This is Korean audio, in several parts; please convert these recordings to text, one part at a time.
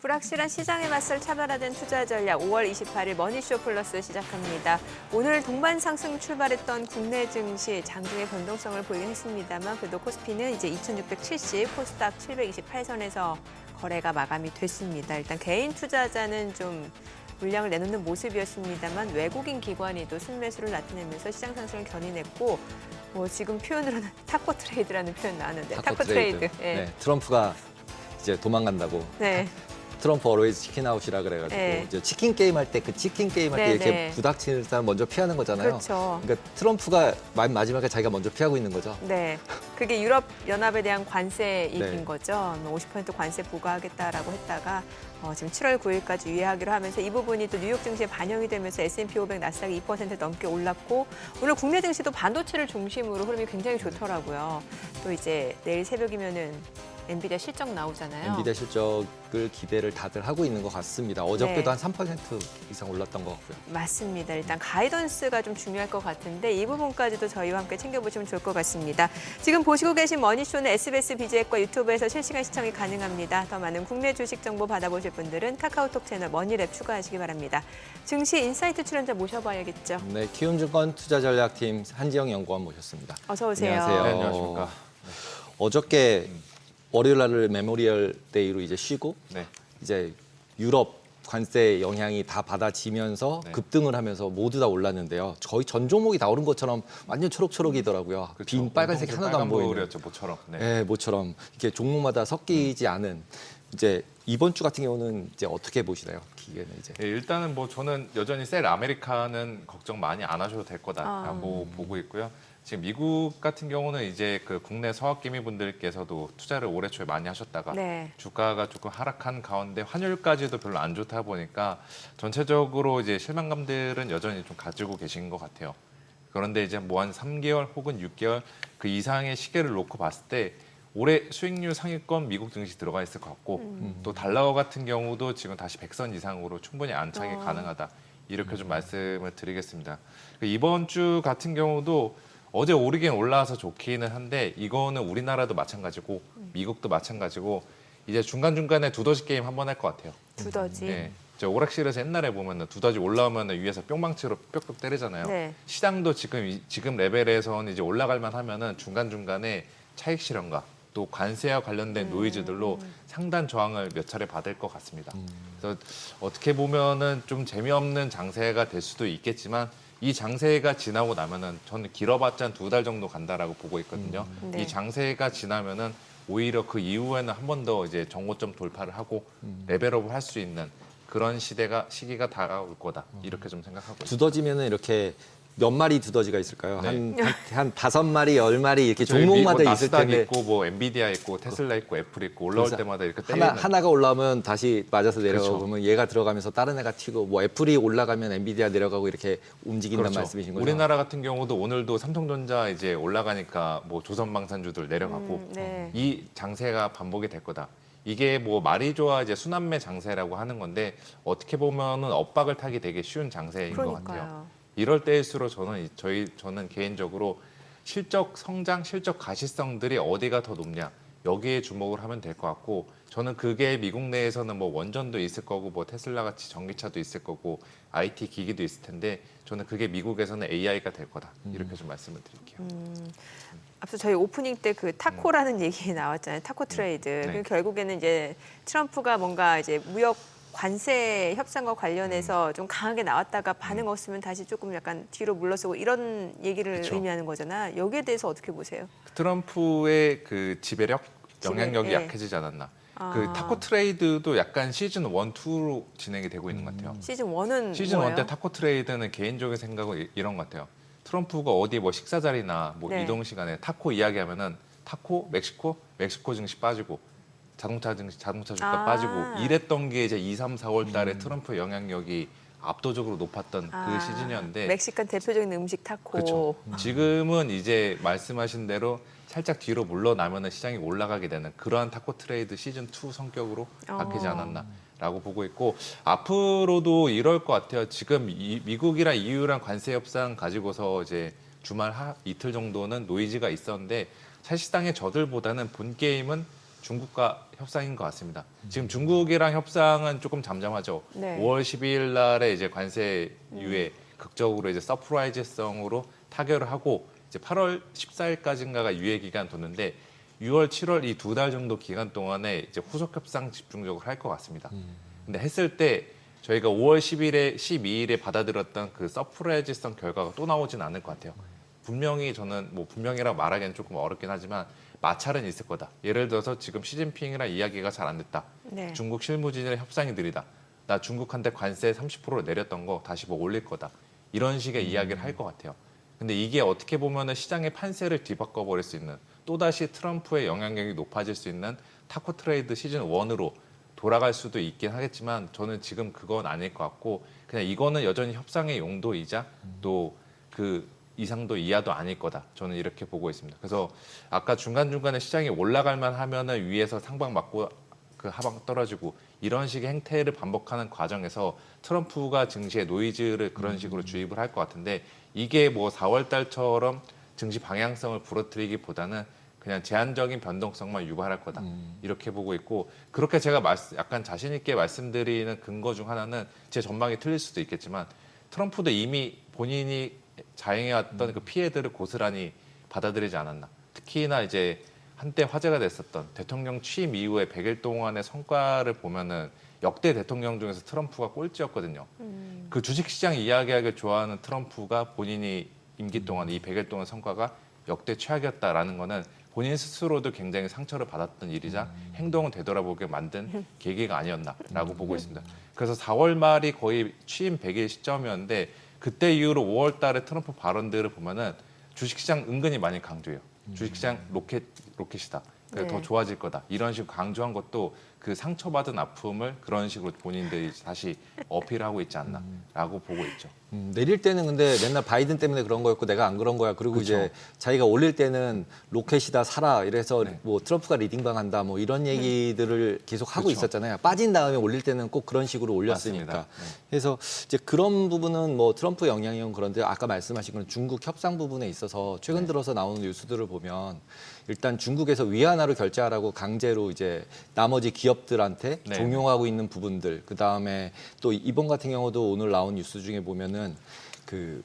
불확실한 시장에 맞설 차별화된 투자 전략 5월 28일 머니쇼 플러스 시작합니다. 오늘 동반 상승 출발했던 국내 증시 장중의 변동성을 보이긴 했습니다만 그래도 코스피는 이제 2670, 코스닥 728선에서 거래가 마감이 됐습니다. 일단 개인 투자자는 좀 물량을 내놓는 모습이었습니다만 외국인 기관이 또 순매수를 나타내면서 시장 상승을 견인했고 지금 표현으로는 타코 트레이드라는 표현 나왔는데 타코 트레이드. 네, 트럼프가 이제 도망간다고. 네. 트럼프 always 치킨 아웃이라 그래가지고 네. 이제 치킨 게임 할 때 그 치킨 게임 할 때 이렇게 부닥치는 사람 먼저 피하는 거잖아요. 그렇죠. 그러니까 트럼프가 마지막에 자기가 먼저 피하고 있는 거죠. 네, 그게 유럽 연합에 대한 관세이긴 네. 거죠. 50% 관세 부과하겠다라고 했다가 지금 7월 9일까지 유예하기로 하면서 이 부분이 또 뉴욕 증시에 반영이 되면서 S&P 500, 나스닥이 2% 넘게 올랐고 오늘 국내 증시도 반도체를 중심으로 흐름이 굉장히 좋더라고요. 또 이제 내일 새벽이면은 엔비디아 실적 나오잖아요. 엔비디아 실적을 기대를 다들 하고 있는 것 같습니다. 어저께도 네. 한 3% 이상 올랐던 것 같고요. 맞습니다. 일단 가이던스가 좀 중요할 것 같은데 이 부분까지도 저희와 함께 챙겨보시면 좋을 것 같습니다. 지금 보시고 계신 머니쇼는 SBS 비즈앱과 유튜브에서 실시간 시청이 가능합니다. 더 많은 국내 주식 정보 받아보실 분들은 카카오톡 채널 머니랩 추가하시기 바랍니다. 증시 인사이트 출연자 모셔봐야겠죠. 네, 키움증권 투자전략팀 한지영 연구원 모셨습니다. 어서 오세요. 안녕하세요. 네, 안녕하십니까. 어저께 월요일 날을 메모리얼 데이로 이제 쉬고 네. 이제 유럽 관세 영향이 다 받아지면서 네. 급등을 하면서 모두 다 올랐는데요. 거의 전 종목이 다 오른 것처럼 완전 초록초록이더라고요. 그렇죠. 빈 빨간색이 하나도 안 보이는. 빨간불이었죠, 모처럼. 네. 네, 모처럼 이렇게 종목마다 섞이지 않은 이제 이번 주 같은 경우는 이제 어떻게 보시나요? 기회는 이제. 네, 일단은 뭐 저는 여전히 셀 아메리카는 걱정 많이 안 하셔도 될 거다라고 보고 있고요. 지금 미국 같은 경우는 이제 그 국내 서학개미 분들께서도 투자를 올해 초에 많이 하셨다가 네. 주가가 조금 하락한 가운데 환율까지도 별로 안 좋다 보니까 전체적으로 이제 실망감들은 여전히 좀 가지고 계신 것 같아요. 그런데 이제 뭐 한 3개월 혹은 6개월 그 이상의 시계를 놓고 봤을 때 올해 수익률 상위권 미국 증시 들어가 있을 것 같고 또 달러 같은 경우도 지금 다시 100선 이상으로 충분히 안착이 가능하다. 이렇게 좀 말씀을 드리겠습니다. 이번 주 같은 경우도 어제 오르긴 올라와서 좋기는 한데 이거는 우리나라도 마찬가지고 미국도 마찬가지고 이제 중간중간에 두더지 게임 한번 할 것 같아요. 두더지. 네. 저 오락실에서 옛날에 보면 두더지 올라오면 위에서 뿅망치로 뿅뿅 때리잖아요. 네. 시장도 지금 레벨에서는 이제 올라갈만 하면은 중간중간에 차익 실현과 또 관세와 관련된 노이즈들로 상단 저항을 몇 차례 받을 것 같습니다. 그래서 어떻게 보면은 좀 재미없는 장세가 될 수도 있겠지만 이 장세가 지나고 나면은 저는 길어봤자 한 2달 정도 간다라고 보고 있거든요. 네. 이 장세가 지나면은 오히려 그 이후에는 한 번 더 이제 정고점 돌파를 하고 레벨업을 할 수 있는 그런 시기가 다가올 거다. 이렇게 좀 생각하고 있습니다. 두더지면은 이렇게 몇 마리 두더지가 있을까요? 네. 한 5마리, 10마리 이렇게 저희 종목마다 미국 있을 나스닥 텐데 있고 뭐 엔비디아 있고 테슬라 있고 애플 있고 올라올 그래서 때마다 이렇게 때리는 하나가 올라오면 다시 맞아서 내려가고 그렇죠. 그러면 얘가 들어가면서 다른 애가 튀고 뭐 애플이 올라가면 엔비디아 내려가고 이렇게 움직인다는 그렇죠. 말씀이신 거죠? 우리나라 같은 경우도 오늘도 삼성전자 이제 올라가니까 뭐 조선방산주들 내려가고 네. 이 장세가 반복이 될 거다. 이게 뭐 말이 좋아 이제 순환매 장세라고 하는 건데 어떻게 보면은 엇박을 타기 되게 쉬운 장세인 것 같아요. 그러니까요. 이럴 때일수록 저는 개인적으로 실적 성장, 실적 가시성들이 어디가 더 높냐 여기에 주목을 하면 될 것 같고 저는 그게 미국 내에서는 뭐 원전도 있을 거고 뭐 테슬라 같이 전기차도 있을 거고 IT 기기도 있을 텐데 저는 그게 미국에서는 AI가 될 거다 이렇게 좀 말씀을 드릴게요. 앞서 저희 오프닝 때 그 타코라는 얘기 나왔잖아요. 타코 트레이드. 네. 결국에는 이제 트럼프가 뭔가 이제 무역 관세 협상과 관련해서 좀 강하게 나왔다가 반응 없으면 다시 조금 약간 뒤로 물러서고 이런 얘기를 그쵸. 의미하는 거잖아. 여기에 대해서 어떻게 보세요? 트럼프의 그 지배력, 영향력이 예. 약해지지 않았나. 그 타코 트레이드도 약간 시즌 1, 2로 진행이 되고 있는 것 같아요. 시즌 1은 시즌 뭐예요? 1 때 타코 트레이드는 개인적인 생각은 이런 것 같아요. 트럼프가 어디 뭐 식사 자리나 뭐 네. 이동 시간에 타코 이야기하면은 타코, 멕시코 증시 빠지고 자동차 주가 빠지고 이랬던 게 이제 2, 3, 4월 달에 트럼프 영향력이 압도적으로 높았던 그 시즌이었는데 멕시칸 대표적인 음식 타코. 그렇죠. 지금은 이제 말씀하신 대로 살짝 뒤로 물러나면은 시장이 올라가게 되는 그러한 타코 트레이드 시즌 2 성격으로 바뀌지 않았나라고 보고 있고 앞으로도 이럴 것 같아요. 지금 미국이랑 EU랑 관세 협상 가지고서 이제 주말 이틀 정도는 노이즈가 있었는데 사실상의 저들보다는 본 게임은 중국과 협상인 것 같습니다. 지금 중국이랑 협상은 조금 잠잠하죠. 네. 5월 12일 날에 이제 관세 유예 극적으로 이제 서프라이즈성으로 타결을 하고 이제 8월 14일까지인가가 유예 기간 뒀는데 6월, 7월 이 2달 정도 기간 동안에 이제 후속 협상 집중적으로 할 것 같습니다. 근데 했을 때 저희가 5월 10일에 12일에 받아들였던 그 서프라이즈성 결과가 또 나오진 않을 것 같아요. 분명히 저는 뭐 분명이라고 말하기는 조금 어렵긴 하지만 마찰은 있을 거다. 예를 들어서 지금 시진핑이랑 이야기가 잘 안 됐다. 네. 중국 실무진의 협상이 느리다. 나 중국한테 관세 30% 내렸던 거 다시 뭐 올릴 거다. 이런 식의 이야기를 할 것 같아요. 근데 이게 어떻게 보면은 시장의 판세를 뒤바꿔 버릴 수 있는 또다시 트럼프의 영향력이 높아질 수 있는 타코 트레이드 시즌 1으로 돌아갈 수도 있긴 하겠지만 저는 지금 그건 아닐 것 같고 그냥 이거는 여전히 협상의 용도이자 또 그 이상도 이하도 아닐 거다. 저는 이렇게 보고 있습니다. 그래서 아까 중간중간에 시장이 올라갈만 하면은 위에서 상방 맞고 그 하방 떨어지고 이런 식의 행태를 반복하는 과정에서 트럼프가 증시에 노이즈를 그런 식으로 주입을 할 것 같은데 이게 뭐 4월 달처럼 증시 방향성을 부러뜨리기보다는 그냥 제한적인 변동성만 유발할 거다. 이렇게 보고 있고 그렇게 제가 약간 자신 있게 말씀드리는 근거 중 하나는 제 전망이 틀릴 수도 있겠지만 트럼프도 이미 본인이 자행해왔던 그 피해들을 고스란히 받아들이지 않았나. 특히나 이제 한때 화제가 됐었던 대통령 취임 이후에 100일 동안의 성과를 보면은 역대 대통령 중에서 트럼프가 꼴찌였거든요. 그 주식시장 이야기하기 좋아하는 트럼프가 본인이 임기 동안 이 100일 동안 성과가 역대 최악이었다라는 거는 본인 스스로도 굉장히 상처를 받았던 일이자 행동을 되돌아보게 만든 계기가 아니었나라고 보고 있습니다. 그래서 4월 말이 거의 취임 100일 시점이었는데 그때 이후로 5월 달에 트럼프 발언들을 보면은 주식시장 은근히 많이 강조해요. 주식시장 로켓이다. 네. 더 좋아질 거다. 이런 식으로 강조한 것도 그 상처받은 아픔을 그런 식으로 본인들이 다시 어필하고 있지 않나라고 보고 있죠. 내릴 때는 근데 맨날 바이든 때문에 그런 거였고 내가 안 그런 거야. 그리고 그쵸. 이제 자기가 올릴 때는 로켓이다 사라 이래서 네. 뭐 트럼프가 리딩방 한다 뭐 이런 얘기들을 계속 하고 그쵸. 있었잖아요. 빠진 다음에 올릴 때는 꼭 그런 식으로 올렸으니까. 맞습니다. 네. 그래서 이제 그런 부분은 뭐 트럼프 영향이건 그런데 아까 말씀하신 건 중국 협상 부분에 있어서 최근 들어서 나오는 뉴스들을 보면 일단 중국에서 위안화로 결제하라고 강제로 이제 나머지 기업들한테 네. 종용하고 있는 부분들 그 다음에 또 이번 같은 경우도 오늘 나온 뉴스 중에 보면은 그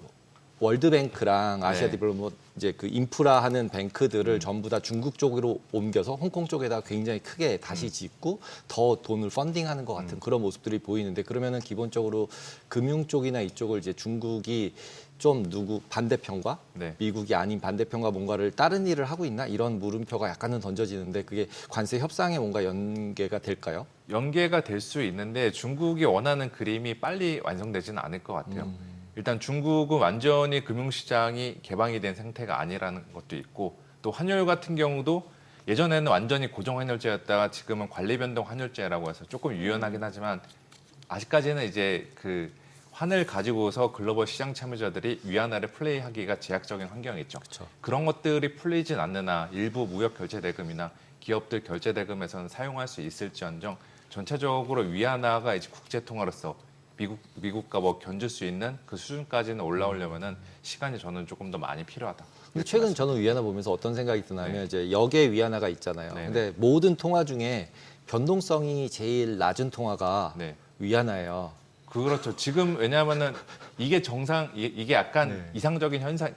월드뱅크랑 아시아 네. 디벨롭먼트 이제 그 인프라 하는 뱅크들을 전부 다 중국 쪽으로 옮겨서 홍콩 쪽에다 굉장히 크게 다시 짓고 더 돈을 펀딩하는 것 같은 그런 모습들이 보이는데 그러면은 기본적으로 금융 쪽이나 이쪽을 이제 중국이 좀 누구 반대편과 네. 미국이 아닌 반대편과 뭔가를 다른 일을 하고 있나 이런 물음표가 약간은 던져지는데 그게 관세 협상에 뭔가 연계가 될까요? 연계가 될 수 있는데 중국이 원하는 그림이 빨리 완성되지는 않을 것 같아요. 일단 중국은 완전히 금융시장이 개방이 된 상태가 아니라는 것도 있고 또 환율 같은 경우도 예전에는 완전히 고정환율제였다가 지금은 관리변동 환율제라고 해서 조금 유연하긴 하지만 아직까지는 이제 그 환을 가지고서 글로벌 시장 참여자들이 위안화를 플레이하기가 제약적인 환경이 있죠. 그쵸. 그런 것들이 풀리진 않는 한 일부 무역 결제 대금이나 기업들 결제 대금에서는 사용할 수 있을지언정 전체적으로 위안화가 이제 국제 통화로서 미국과 뭐 견줄 수 있는 그 수준까지는 올라오려면은 시간이 저는 조금 더 많이 필요하다. 근데 최근 저는 위안화 보면서 어떤 생각이 드냐면 네. 이제 역의 위안화가 있잖아요. 네. 근데 모든 통화 중에 변동성이 제일 낮은 통화가 네. 위안화예요. 그렇죠. 지금 왜냐하면은 이게 이게 약간 네. 이상적인 현상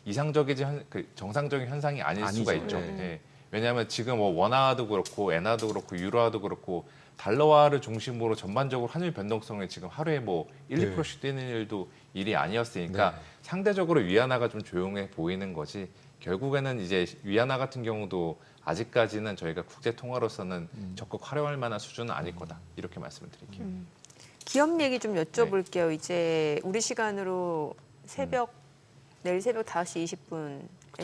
이상적이지 정상적인 현상이 아닐 수가 아니죠. 있죠. 네. 예. 왜냐하면 지금 뭐 원화도 그렇고 엔화도 그렇고 유로화도 그렇고 달러화를 중심으로 전반적으로 환율 변동성이 지금 하루에 뭐 1, 2%씩 뛰는 일도 일이 아니었으니까 네. 상대적으로 위안화가 좀 조용해 보이는 거지 결국에는 이제 위안화 같은 경우도 아직까지는 저희가 국제 통화로서는 적극 활용할 만한 수준은 아닐 거다 이렇게 말씀을 드릴게요. 기업 얘기 좀 여쭤볼게요. 이제 우리 시간으로 내일 새벽 5시 20분.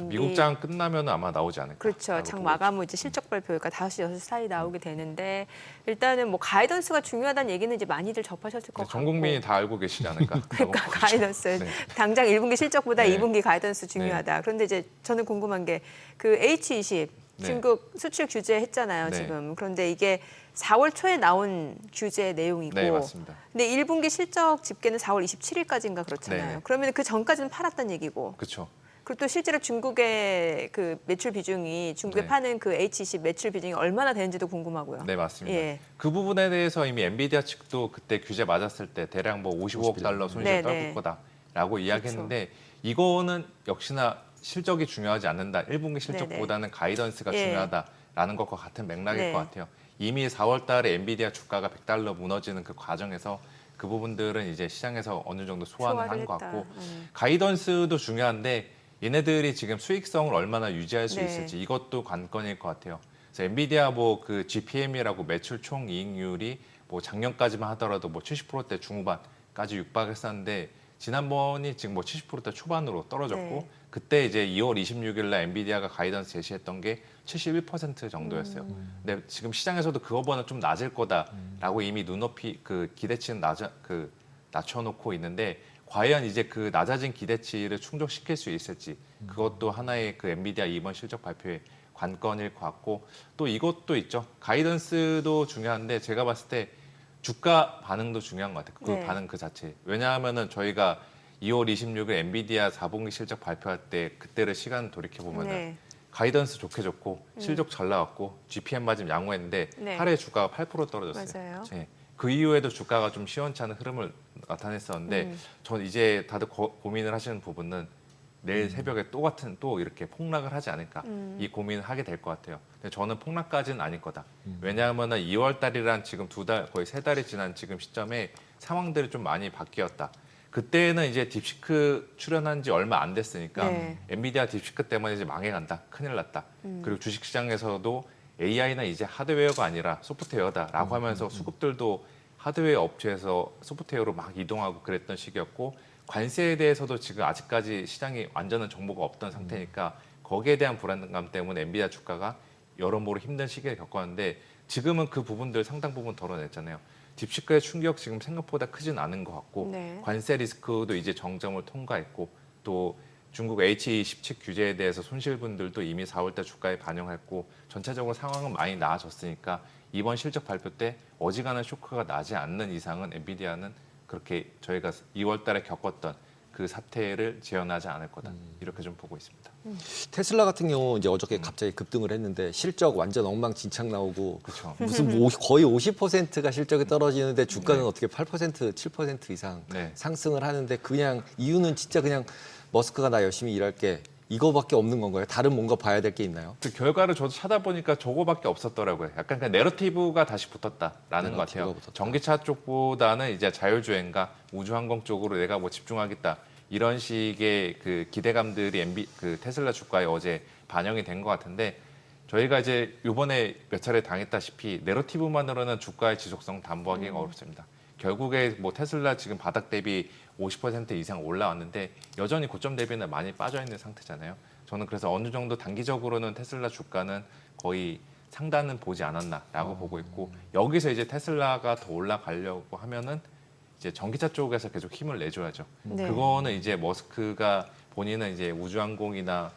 미국장 끝나면 아마 나오지 않을까. 그렇죠. 장 마감 후 이제 실적 발표가 5시, 6시 사이 나오게 되는데 일단은 뭐 가이던스가 중요하다는 얘기는 이제 많이들 접하셨을 것 같고. 전 국민이 다 알고 계시지 않을까. 그러니까 가이던스. 네. 당장 1분기 실적보다 네. 2분기 가이던스 중요하다. 그런데 이제 저는 궁금한 게 그 H20 네. 중국 수출 규제 했잖아요, 네. 지금. 그런데 이게 4월 초에 나온 규제 내용이고. 네, 맞습니다. 근데 1분기 실적 집계는 4월 27일까지인가 그렇잖아요. 네. 그러면 그 전까지는 팔았다는 얘기고. 그렇죠. 그리고 또 실제로 중국의 그 매출 비중이 중국에 네. 파는 그 H20 매출 비중이 얼마나 되는지도 궁금하고요. 네, 맞습니다. 예. 그 부분에 대해서 이미 엔비디아 측도 그때 규제 맞았을 때 대략 뭐 55억 달러 손실 네, 떨굴 네. 거다라고 이야기했는데 이거는 역시나 실적이 중요하지 않는다. 1분기 실적보다는 가이던스가 예. 중요하다라는 것과 같은 맥락일 네. 것 같아요. 이미 4월 달에 엔비디아 주가가 100달러 무너지는 그 과정에서 그 부분들은 이제 시장에서 어느 정도 소화는 소화를 한 것 했다. 같고 가이던스도 중요한데 얘네들이 지금 수익성을 얼마나 유지할 수 네. 있을지 이것도 관건일 것 같아요. 그래서 엔비디아 뭐 그 GPM이라고 매출 총 이익률이 뭐 작년까지만 하더라도 뭐 70%대 중후반까지 육박했었는데 지난번이 지금 뭐 70%대 초반으로 떨어졌고 네. 그때 이제 2월 26일 날 엔비디아가 가이던스 제시했던 게 71% 정도였어요. 근데 지금 시장에서도 그거보다 좀 낮을 거다라고 이미 눈높이 그 기대치는 낮춰놓고 있는데 과연 이제 그 낮아진 기대치를 충족시킬 수 있을지 그것도 하나의 그 엔비디아 이번 실적 발표의 관건일 것 같고 또 이것도 있죠. 가이던스도 중요한데 제가 봤을 때 주가 반응도 중요한 것 같아요. 그 네. 반응 그 자체. 왜냐하면은 저희가 2월 26일 엔비디아 4분기 실적 발표할 때 그때를 시간 돌이켜 보면은 네. 가이던스 좋게 줬고 실적 잘 나왔고 GPM 맞으면 양호했는데 네. 하루에 주가가 8% 떨어졌어요. 맞아요. 네. 그 이후에도 주가가 좀 시원찮은 흐름을 나타냈었는데 전 이제 다들 고민을 하시는 부분은 내일 새벽에 또 이렇게 폭락을 하지 않을까 이 고민을 하게 될 것 같아요. 근데 저는 폭락까지는 아닐 거다. 왜냐하면은 2월 달이란 지금 2달 거의 3달이 지난 지금 시점에 상황들이 좀 많이 바뀌었다. 그때는 이제 딥시크 출연한 지 얼마 안 됐으니까 네. 엔비디아 딥시크 때문에 이제 망해간다, 큰일 났다. 그리고 주식시장에서도 AI는 이제 하드웨어가 아니라 소프트웨어다라고 하면서 수급들도 하드웨어 업체에서 소프트웨어로 막 이동하고 그랬던 시기였고 관세에 대해서도 지금 아직까지 시장이 완전한 정보가 없던 상태니까 거기에 대한 불안감 때문에 엔비디아 주가가 여러모로 힘든 시기를 겪었는데 지금은 그 부분들 상당 부분 덜어냈잖아요. 딥시크의 충격 지금 생각보다 크진 않은 것 같고 네. 관세 리스크도 이제 정점을 통과했고 또 중국 H17 규제에 대해서 손실분들도 이미 4월달 주가에 반영했고 전체적으로 상황은 많이 나아졌으니까 이번 실적 발표 때 어지간한 쇼크가 나지 않는 이상은 엔비디아는 그렇게 저희가 2월달에 겪었던 그 사태를 재현하지 않을 거다 이렇게 좀 보고 있습니다. 테슬라 같은 경우 이제 어저께 갑자기 급등을 했는데 실적 완전 엉망진창 나오고 그렇죠. 무슨 거의 50%가 실적이 떨어지는데 주가는 네. 어떻게 8%, 7% 이상 네. 상승을 하는데 그냥 이유는 진짜 그냥 머스크가 나 열심히 일할게 이거밖에 없는 건가요? 다른 뭔가 봐야 될 게 있나요? 그 결과를 저도 찾아보니까 저거밖에 없었더라고요. 약간 그 내러티브가 다시 붙었다라는 것 같아요. 붙었다. 전기차 쪽보다는 이제 자율주행과 우주항공 쪽으로 내가 뭐 집중하겠다 이런 식의 그 기대감들이 그 테슬라 주가에 어제 반영이 된 것 같은데 저희가 이제 이번에 몇 차례 당했다시피 내러티브만으로는 주가의 지속성 담보하기가 어렵습니다. 결국에 뭐 테슬라 지금 바닥 대비 50% 이상 올라왔는데 여전히 고점 대비는 많이 빠져 있는 상태잖아요. 저는 그래서 어느 정도 단기적으로는 테슬라 주가는 거의 상단은 보지 않았나라고 보고 있고 여기서 이제 테슬라가 더 올라가려고 하면은 이제 전기차 쪽에서 계속 힘을 내줘야죠. 네. 그거는 이제 머스크가 본인은 이제 우주항공이나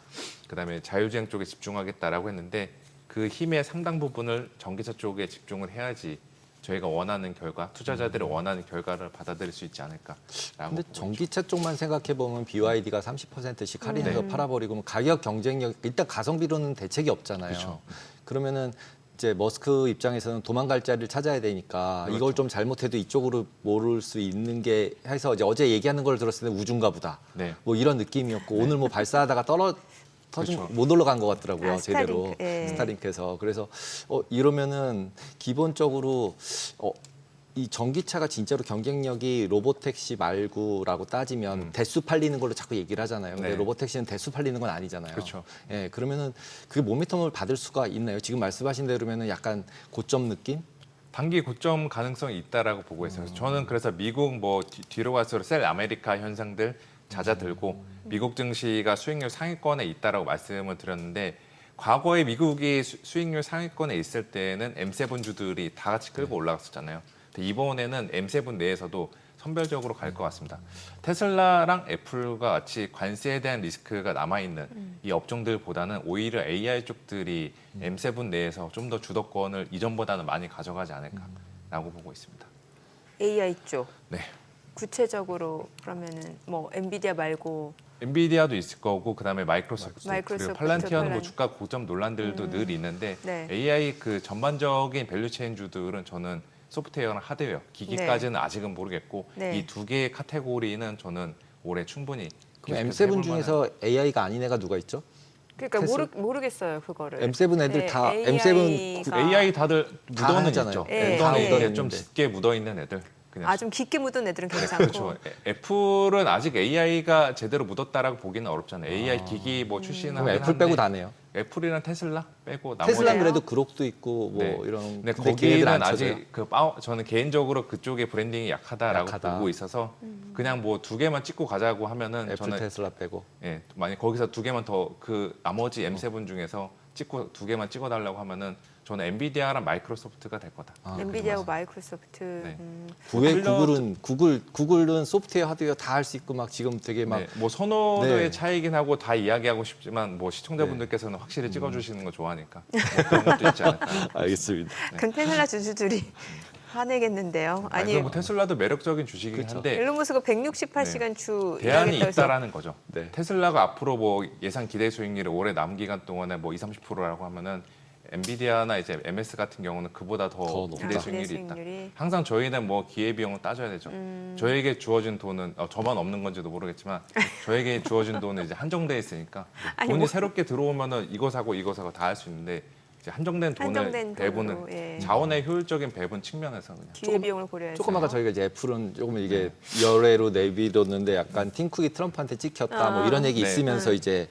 그다음에 자율주행 쪽에 집중하겠다라고 했는데 그 힘의 상당 부분을 전기차 쪽에 집중을 해야지 저희가 원하는 결과, 투자자들이 원하는 결과를 받아들일 수 있지 않을까라고 근데 보고 전기차 쪽만 생각해 보면 BYD가 30%씩 할인해서 팔아버리고 뭐 가격 경쟁력 일단 가성비로는 대책이 없잖아요. 그렇죠. 그러면은 이제 머스크 입장에서는 도망갈 자리를 찾아야 되니까 그렇죠. 이걸 좀 잘못해도 이쪽으로 모를 수 있는 게 해서 이제 어제 얘기하는 걸 들었을 때 우주인가 보다. 네. 뭐 이런 느낌이었고 오늘 뭐 발사하다가 그렇죠. 못 올라간 것 같더라고요. 아, 제대로 스타링크, 예. 스타링크에서. 그래서 이러면은 기본적으로 이 전기차가 진짜로 경쟁력이 로보택시 말고라고 따지면 대수 팔리는 걸로 자꾸 얘기를 하잖아요. 근데 네. 로보택시는 대수 팔리는 건 아니잖아요. 그렇죠. 예, 그러면은 그게 모멘텀을 받을 수가 있나요? 지금 말씀하신 대로면은 약간 고점 느낌? 단기 고점 가능성이 있다라고 보고 있어요. 그래서 저는 그래서 미국 뭐 뒤로 갈수록 셀 아메리카 현상들 잦아들고 미국 증시가 수익률 상위권에 있다라고 말씀을 드렸는데 과거에 미국이 수익률 상위권에 있을 때는 M7 주들이 다 같이 끌고 올라갔었잖아요. 근데 이번에는 M7 내에서도 선별적으로 갈 것 같습니다. 테슬라랑 애플과 같이 관세에 대한 리스크가 남아있는 이 업종들보다는 오히려 AI 쪽들이 M7 내에서 좀 더 주도권을 이전보다는 많이 가져가지 않을까라고 보고 있습니다. AI 쪽. 네. 구체적으로 그러면은 뭐 엔비디아 말고 엔비디아도 있을 거고 그다음에 마이크로소프트 그리고 마이크로소프트, 팔란티어는 뭐 팔란- 주가 고점 논란들도 늘 있는데 네. AI 그 전반적인 밸류체인주들은 저는 소프트웨어랑 하드웨어, 기기까지는 아직은 모르겠고 네. 이 두 개의 카테고리는 저는 올해 충분히 그럼 계속해서 M7 해볼 중에서 AI가 아닌 애가 누가 있죠? 그러니까 테슬- 모르겠어요 그거를. M7 애들 네, 다 AI M7 가- AI 다들 다 묻어는 하잖아요. 있죠. 예, 묻어는 예. 있는데 좀 묻어있는데. 짙게 묻어 있는 애들. 그냥 좀 깊게 묻은 애들은 괜찮고. 그렇죠. 애플은 아직 AI가 제대로 묻었다라고 보기는 어렵잖아요. AI 기기 뭐 출시는 그럼 하긴 애플 빼고 한데 다네요. 애플이랑 테슬라 빼고 나머지 테슬라는 그래도 그룹도 있고 뭐 네. 이런 근데 근데 걔네들 거기는 안 쳐져요. 아직 저는 개인적으로 그쪽의 브랜딩이 약하다라고 약하다. 보고 있어서 그냥 뭐 두 개만 찍고 가자고 하면은 애플 저는 테슬라 빼고 예, 만약 거기서 두 개만 더 그 나머지 M7 중에서 찍고 두 개만 찍어달라고 하면은 저는 엔비디아랑 마이크로소프트가 될 거다. 엔비디아하고 마이크로소프트. 네. 왜 필러- 구글은 소프트웨어 하드웨어 다 할 수 있고 막 지금 되게 막 네, 뭐 선호도의 네. 차이긴 하고 다 이야기하고 싶지만 뭐 시청자분들께서는 확실히 찍어주시는 거 좋아하니까 뭐 그런 것도 있지 않을까. 알겠습니다. 그럼 테슬라 주주들이 화내겠는데요. 아니, 아니 뭐 테슬라도 매력적인 주식이긴 그렇죠. 한데 일론 머스크가 168시간 주 대안이 일하겠다고 해서 있다라는 거죠. 네. 테슬라가 앞으로 뭐 예상 기대 수익률이 올해 남은 기간 동안에 뭐 20-30%라고 하면은 엔비디아나 이제 MS 같은 경우는 그보다 더 더 높다. 기대 수익률이 있다. 수익률이. 항상 저희는 뭐 기회 비용을 따져야 되죠. 저에게 주어진 돈은 저만 없는 건지도 모르겠지만 저에게 주어진 돈은 이제 한정돼 있으니까 아니, 돈이 뭐- 새롭게 들어오면은 이거 사고 다 할 수 있는데 이제 한정된 돈을 한정된 배분은 돈으로, 예. 자원의 효율적인 배분 측면에서 그냥 기회 비용을 고려해서. 조금 아까 저희가 이제 애플은 조금 이게 열애로 내비뒀는데 약간 팀쿡이 트럼프한테 찍혔다 뭐 이런 얘기 네. 있으면서 이제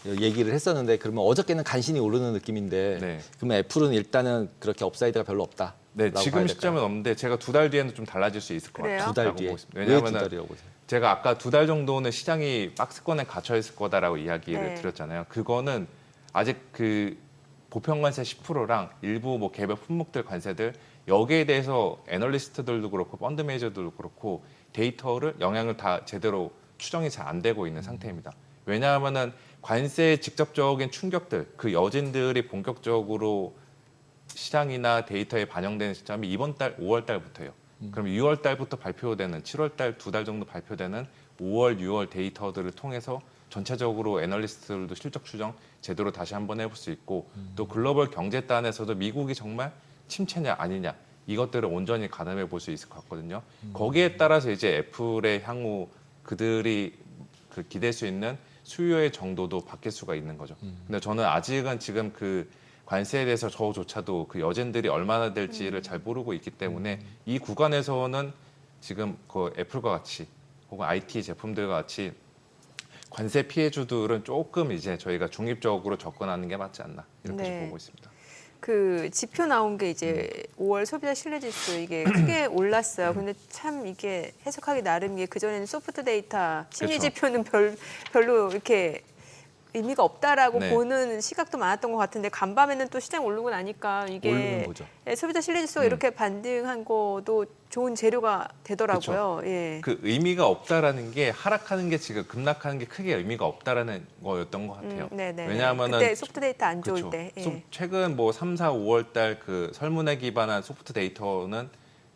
얘기를 했었는데 그러면 어저께는 간신히 오르는 느낌인데 네. 그러면 애플은 일단은 그렇게 업사이드가 별로 없다. 네, 지금 시점은 없는데 제가 2달 뒤에는 좀 달라질 수 있을 것 그래요? 같아요. 2달 라고 뒤에 보고 있습니다. 왜 두 왜냐하면 달이라고 보세요? 제가 아까 2달 정도는 시장이 박스권에 갇혀 있을 거다라고 이야기를 네. 드렸잖아요. 그거는 아직 그 보편 관세 10%랑 일부 뭐 개별 품목들 관세들 여기에 대해서 애널리스트들도 그렇고 펀드 매니저들도 그렇고 데이터를 영향을 다 제대로 추정이 잘 안 되고 있는 상태입니다. 왜냐하면은 관세의 직접적인 충격들 그 여진들이 본격적으로 시장이나 데이터에 반영되는 시점이 이번 달 5월 달부터예요. 그럼 6월 달부터 발표되는 7월 달 2달 정도 발표되는 5월, 6월 데이터들을 통해서 전체적으로 애널리스트들도 실적 추정 제대로 다시 한번 해볼 수 있고 또 글로벌 경제단에서도 미국이 정말 침체냐 아니냐 이것들을 온전히 가늠해 볼 수 있을 것 같거든요. 거기에 따라서 이제 애플의 향후 그들이 그 기댈 수 있는 수요의 정도도 바뀔 수가 있는 거죠. 근데 저는 아직은 지금 그 관세에 대해서 저조차도 그 여진들이 얼마나 될지를 잘 모르고 있기 때문에 이 구간에서는 지금 그 애플과 같이 혹은 IT 제품들과 같이 관세 피해주들은 조금 이제 저희가 중립적으로 접근하는 게 맞지 않나 이렇게 좀 네. 보고 있습니다. 그 지표 나온 게 이제 5월 소비자 신뢰지수 이게 크게 올랐어요. 근데 참 이게 해석하기 나름이게 그전에는 소프트 데이터 심리 그렇죠. 지표는 별로 이렇게 의미가 없다라고 네. 보는 시각도 많았던 것 같은데 간밤에는 또 시장 오르고 나니까 이게 오르는 거죠. 소비자 신뢰지수가 이렇게 반등한 것도 좋은 재료가 되더라고요. 예. 그 의미가 없다라는 게 하락하는 게 지금 급락하는 게 크게 의미가 없다라는 거였던 것 같아요. 네네. 왜냐하면은 그때 소프트 데이터 안 좋을 그렇죠. 때. 예. 최근 뭐 3, 4, 5월 달 그 설문에 기반한 소프트 데이터는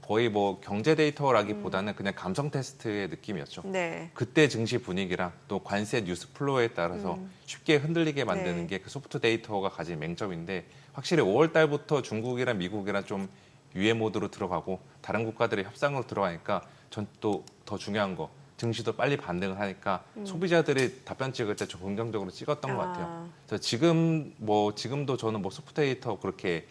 거의 뭐 경제 데이터라기보다는 그냥 감성 테스트의 느낌이었죠. 네. 그때 증시 분위기랑 또 관세 뉴스 플로우에 따라서 쉽게 흔들리게 만드는 네. 게 그 소프트 데이터가 가진 맹점인데 확실히 5월 달부터 중국이랑 미국이랑 좀 유예 모드로 들어가고 다른 국가들의 협상으로 들어가니까 전 또 더 중요한 거 증시도 빨리 반등을 하니까 소비자들이 답변 찍을 때 좀 긍정적으로 찍었던 것 같아요. 그래서 지금도 저는 뭐 소프트 데이터 그렇게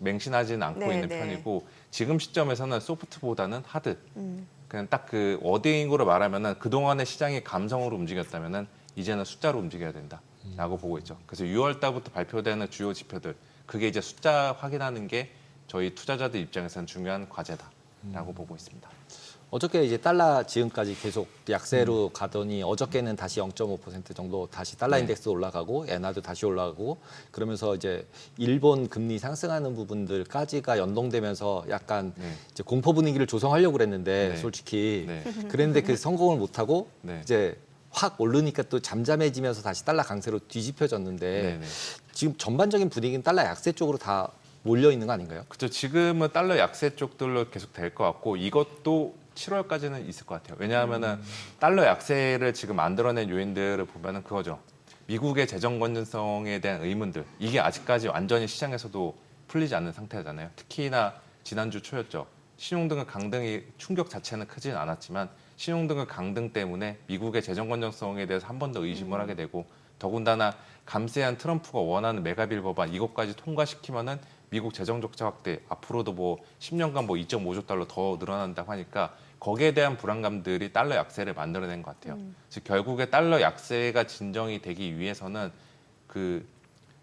맹신하지는 않고 네, 있는 네. 편이고 지금 시점에서는 소프트보다는 하드. 그냥 딱 그 워딩으로 말하면은 그동안의 시장이 감성으로 움직였다면은 이제는 숫자로 움직여야 된다라고 보고 있죠. 그래서 6월 달부터 발표되는 주요 지표들 그게 이제 숫자 확인하는 게 저희 투자자들 입장에서는 중요한 과제다라고 보고 있습니다. 어저께 이제 달러 지금까지 계속 약세로 가더니 어저께는 다시 0.5% 정도 다시 달러 네. 인덱스 올라가고 엔화도 다시 올라가고 그러면서 이제 일본 금리 상승하는 부분들까지가 연동되면서 약간 네. 이제 공포 분위기를 조성하려고 그랬는데 네. 솔직히 네. 그랬는데 그 성공을 못 하고 네. 이제 확 오르니까 또 잠잠해지면서 다시 달러 강세로 뒤집혀졌는데 네, 네. 지금 전반적인 분위기는 달러 약세 쪽으로 다 몰려 있는 거 아닌가요? 그렇죠. 지금은 달러 약세 쪽들로 계속 될 것 같고 이것도 7월까지는 있을 것 같아요. 왜냐하면은 달러 약세를 지금 만들어낸 요인들을 보면은 그거죠. 미국의 재정 건전성에 대한 의문들 이게 아직까지 완전히 시장에서도 풀리지 않는 상태잖아요. 특히나 지난주 초였죠. 신용등급 강등이 충격 자체는 크진 않았지만 신용등급 강등 때문에 미국의 재정 건전성에 대해서 한 번 더 의심을 하게 되고 더군다나 감세한 트럼프가 원하는 메가빌 법안 이것까지 통과시키면은 미국 재정 적자 확대 앞으로도 뭐 10년간 뭐 2.5조 달러 더 늘어난다고 하니까 거기에 대한 불안감들이 달러 약세를 만들어낸 것 같아요. 즉 결국에 달러 약세가 진정이 되기 위해서는 그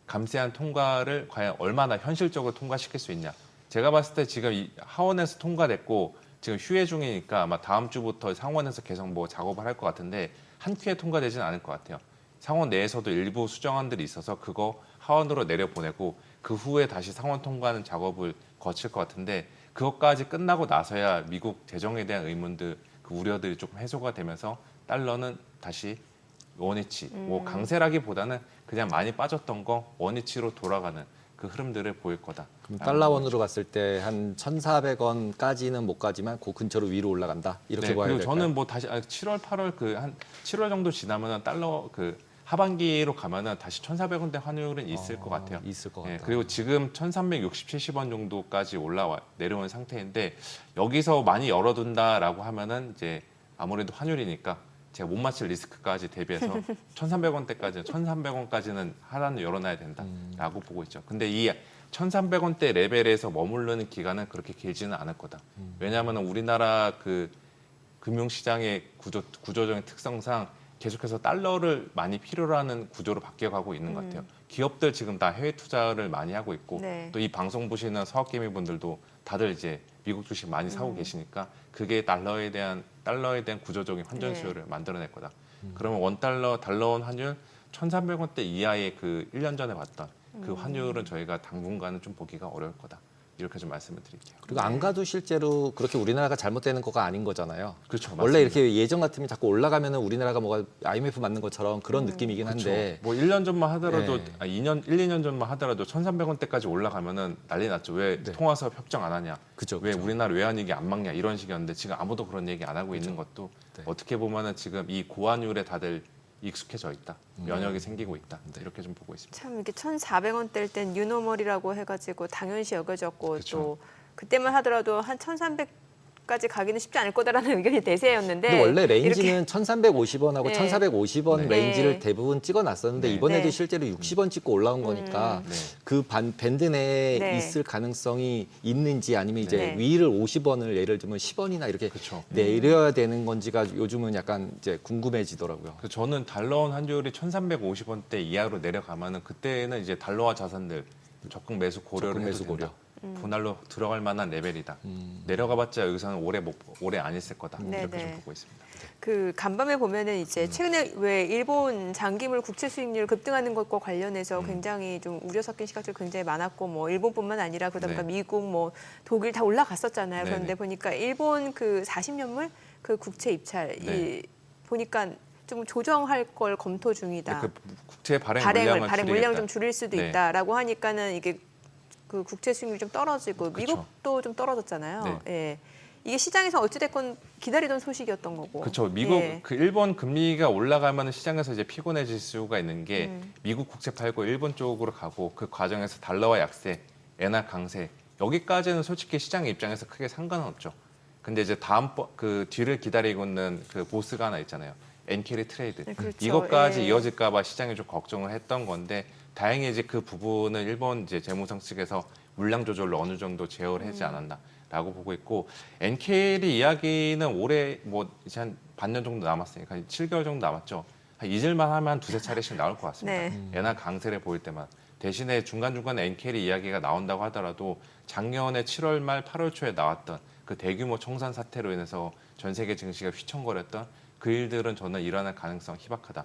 감세한 통과를 과연 얼마나 현실적으로 통과시킬 수 있냐. 제가 봤을 때 지금 이 하원에서 통과됐고 지금 휴회 중이니까 아마 다음 주부터 상원에서 계속 뭐 작업을 할 것 같은데 한 큐에 통과되지는 않을 것 같아요. 상원 내에서도 일부 수정안들이 있어서 그거 하원으로 내려보내고 그 후에 다시 상원 통과하는 작업을 거칠 것 같은데 그것까지 끝나고 나서야 미국 재정에 대한 의문들, 그 우려들이 조금 해소가 되면서 달러는 다시 원위치, 뭐 강세라기보다는 그냥 많이 빠졌던 거 원위치로 돌아가는 그 흐름들을 보일 거다. 그럼 달러원으로 봤을 때 한 1,400원까지는 못 가지만 그 근처로 위로 올라간다. 이렇게 네, 봐야 그리고 될까요? 저는 뭐 다시 7월, 8월 그 한 7월 정도 지나면은 달러 그 하반기로 가면은 다시 1,400원대 환율은 있을 것 같아요. 있을 것 예, 같다. 그리고 지금 1,360, 70원 정도까지 내려온 상태인데 여기서 많이 열어둔다라고 하면은 이제 아무래도 환율이니까 제가 못 맞힐 리스크까지 대비해서 1,300원대까지, 1,300원까지는 하단을 열어놔야 된다라고 보고 있죠. 근데 이 1,300원대 레벨에서 머무르는 기간은 그렇게 길지는 않을 거다. 왜냐하면 우리나라 그 금융시장의 구조적인 특성상 계속해서 달러를 많이 필요로 하는 구조로 바뀌어가고 있는 것 같아요. 기업들 지금 다 해외 투자를 많이 하고 있고 네. 또 이 방송 보시는 서학개미분들도 다들 이제 미국 주식 많이 사고 계시니까 그게 달러에 대한 구조적인 환전 네. 수요를 만들어낼 거다. 그러면 달러원 환율 1,300원대 이하의 그 1년 전에 봤던 그 환율은 저희가 당분간은 좀 보기가 어려울 거다. 이렇게 좀 말씀을 드릴게요. 그리고 안 가도 실제로 그렇게 우리나라가 잘못되는 거가 아닌 거잖아요. 그렇죠. 원래 이렇게 예전 같으면 자꾸 올라가면은 우리나라가 뭐가 IMF 맞는 것처럼 그런 느낌이긴 한데 뭐 1년 전만 하더라도 네. 2년 전만 하더라도 1,300원대까지 올라가면은 난리 났죠. 왜 네. 통화사업 협정 안 하냐? 그죠, 왜 그죠. 우리나라 외환위기 안 막냐? 이런 식이었는데 지금 아무도 그런 얘기 안 하고 있는 것도 네. 어떻게 보면은 지금 이 고환율에 다들 익숙해져 있다. 면역이 생기고 있다. 이렇게 좀 보고 있습니다. 참 이렇게 1,400원대일 땐 뉴노멀이라고 해가지고 당연시 여겨졌고 그쵸. 또 그때만 하더라도 한 1,300까지 가기는 쉽지 않을 거다라는 의견이 대세였는데 근데 원래 이렇게 레인지는 1,350원하고 네. 1,450원 네. 레인지를 대부분 찍어놨었는데 네. 이번에도 네. 실제로 60원 찍고 올라온 거니까 네. 그 밴드 내에 네. 있을 가능성이 있는지 아니면 이제 네. 위를 50원을 예를 들면 10원이나 이렇게 그쵸. 내려야 되는 건지가 요즘은 약간 이제 궁금해지더라고요. 그래서 저는 달러원 환율이 1,350원대 이하로 내려가면은 그때는 이제 달러화 자산들 적극 매수 고려를 적극 해도 매수 된다. 고려. 분할로 들어갈 만한 레벨이다. 내려가봤자 여기서는 오래 안 있을 거다. 네, 이렇게 네. 좀 보고 있습니다. 그 간밤에 보면은 이제 최근에 왜 일본 장기물 국채 수익률 급등하는 것과 관련해서 굉장히 좀 우려 섞인 시각들이 굉장히 많았고 뭐 일본뿐만 아니라 그러다 보니까 네. 미국 뭐 독일 다 올라갔었잖아요. 네네. 그런데 보니까 일본 그 40년물 그 국채 입찰 네. 보니까 좀 조정할 걸 검토 중이다. 그 국채 발행 발행 물량 줄이겠다. 좀 줄일 수도 네. 있다라고 하니까는 이게 그 국채 수익률이 좀 떨어지고 그쵸. 미국도 좀 떨어졌잖아요. 네. 예. 이게 시장에서 어찌됐건 기다리던 소식이었던 거고. 그렇죠. 미국 예. 그 일본 금리가 올라가면 시장에서 이제 피곤해질 수가 있는 게 미국 국채 팔고 일본 쪽으로 가고 그 과정에서 달러와 약세, 엔화 강세 여기까지는 솔직히 시장의 입장에서 크게 상관은 없죠. 근데 이제 그 뒤를 기다리고 있는 그 보스가 하나 있잖아요. 엔캐리 트레이드. 네, 그렇죠. 이것까지 예. 이어질까봐 시장이 좀 걱정을 했던 건데 다행히 이제 그 부분은 일본 이제 재무성 측에서 물량 조절로 어느 정도 제어를 하지 않았나라고 보고 있고 엔캐리 이야기는 올해 뭐 이제 한 반년 정도 남았으니까 7개월 정도 남았죠. 한 잊을만 하면 한 두세 차례씩 나올 것 같습니다. 네. 엔화 강세를 보일 때만. 대신에 중간중간에 엔캐리 이야기가 나온다고 하더라도 작년에 7월 말 8월 초에 나왔던 그 대규모 청산 사태로 인해서 전 세계 증시가 휘청거렸던 그 일들은 저는 일어날 가능성 희박하다.